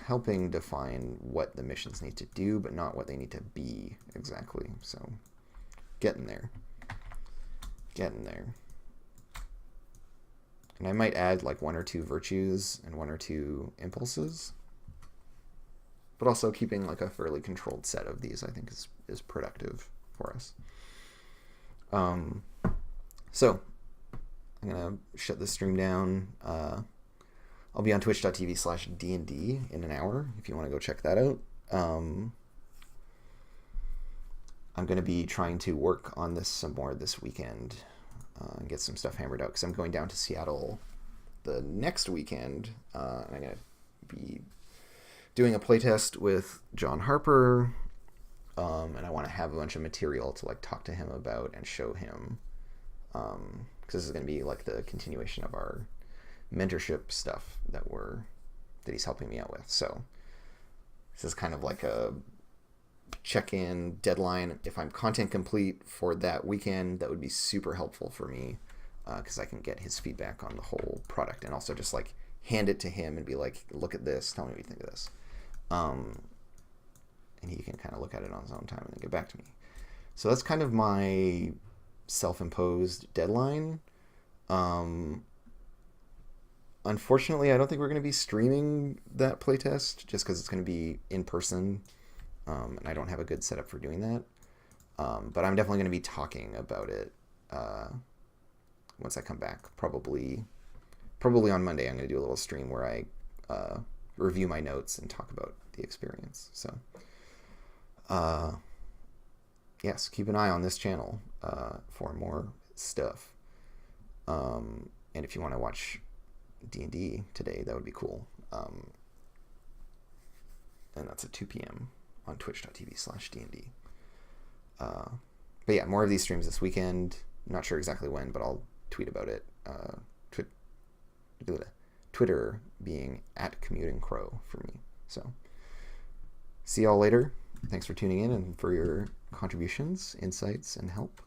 helping define what the missions need to do, but not what they need to be exactly. So, getting there. And I might add like 1 or 2 virtues and 1 or 2 impulses, but also keeping like a fairly controlled set of these I think is productive for us. So I'm gonna shut this stream down. I'll be on twitch.tv/DND in an hour if you want to go check that out. I'm going to be trying to work on this some more this weekend and get some stuff hammered out, because I'm going down to Seattle the next weekend, and I'm going to be doing a playtest with John Harper, and I want to have a bunch of material to like talk to him about and show him, because this is going to be like the continuation of our mentorship stuff that he's helping me out with. So this is kind of like a check-in deadline. If I'm content complete for that weekend, that would be super helpful for me, because I can get his feedback on the whole product and also just like hand it to him and be like, look at this, tell me what you think of this, and he can kind of look at it on his own time and then get back to me. So that's kind of my self-imposed deadline. Unfortunately, I don't think we're going to be streaming that playtest just because it's going to be in person. And I don't have a good setup for doing that. But I'm definitely going to be talking about it once I come back. Probably on Monday, I'm going to do a little stream where I review my notes and talk about the experience. So, yes, keep an eye on this channel for more stuff. And if you want to watch D&D today, that would be cool. And that's at 2 p.m. on twitch.tv/DND. But yeah, more of these streams this weekend. Not sure exactly when, but I'll tweet about it. Twitter being @CommutingCrow for me. So, see y'all later. Thanks for tuning in and for your contributions, insights, and help.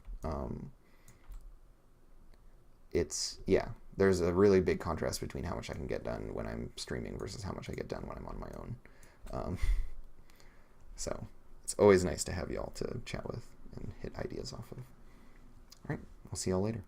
There's a really big contrast between how much I can get done when I'm streaming versus how much I get done when I'm on my own. So it's always nice to have y'all to chat with and hit ideas off of. All right, I'll see y'all later.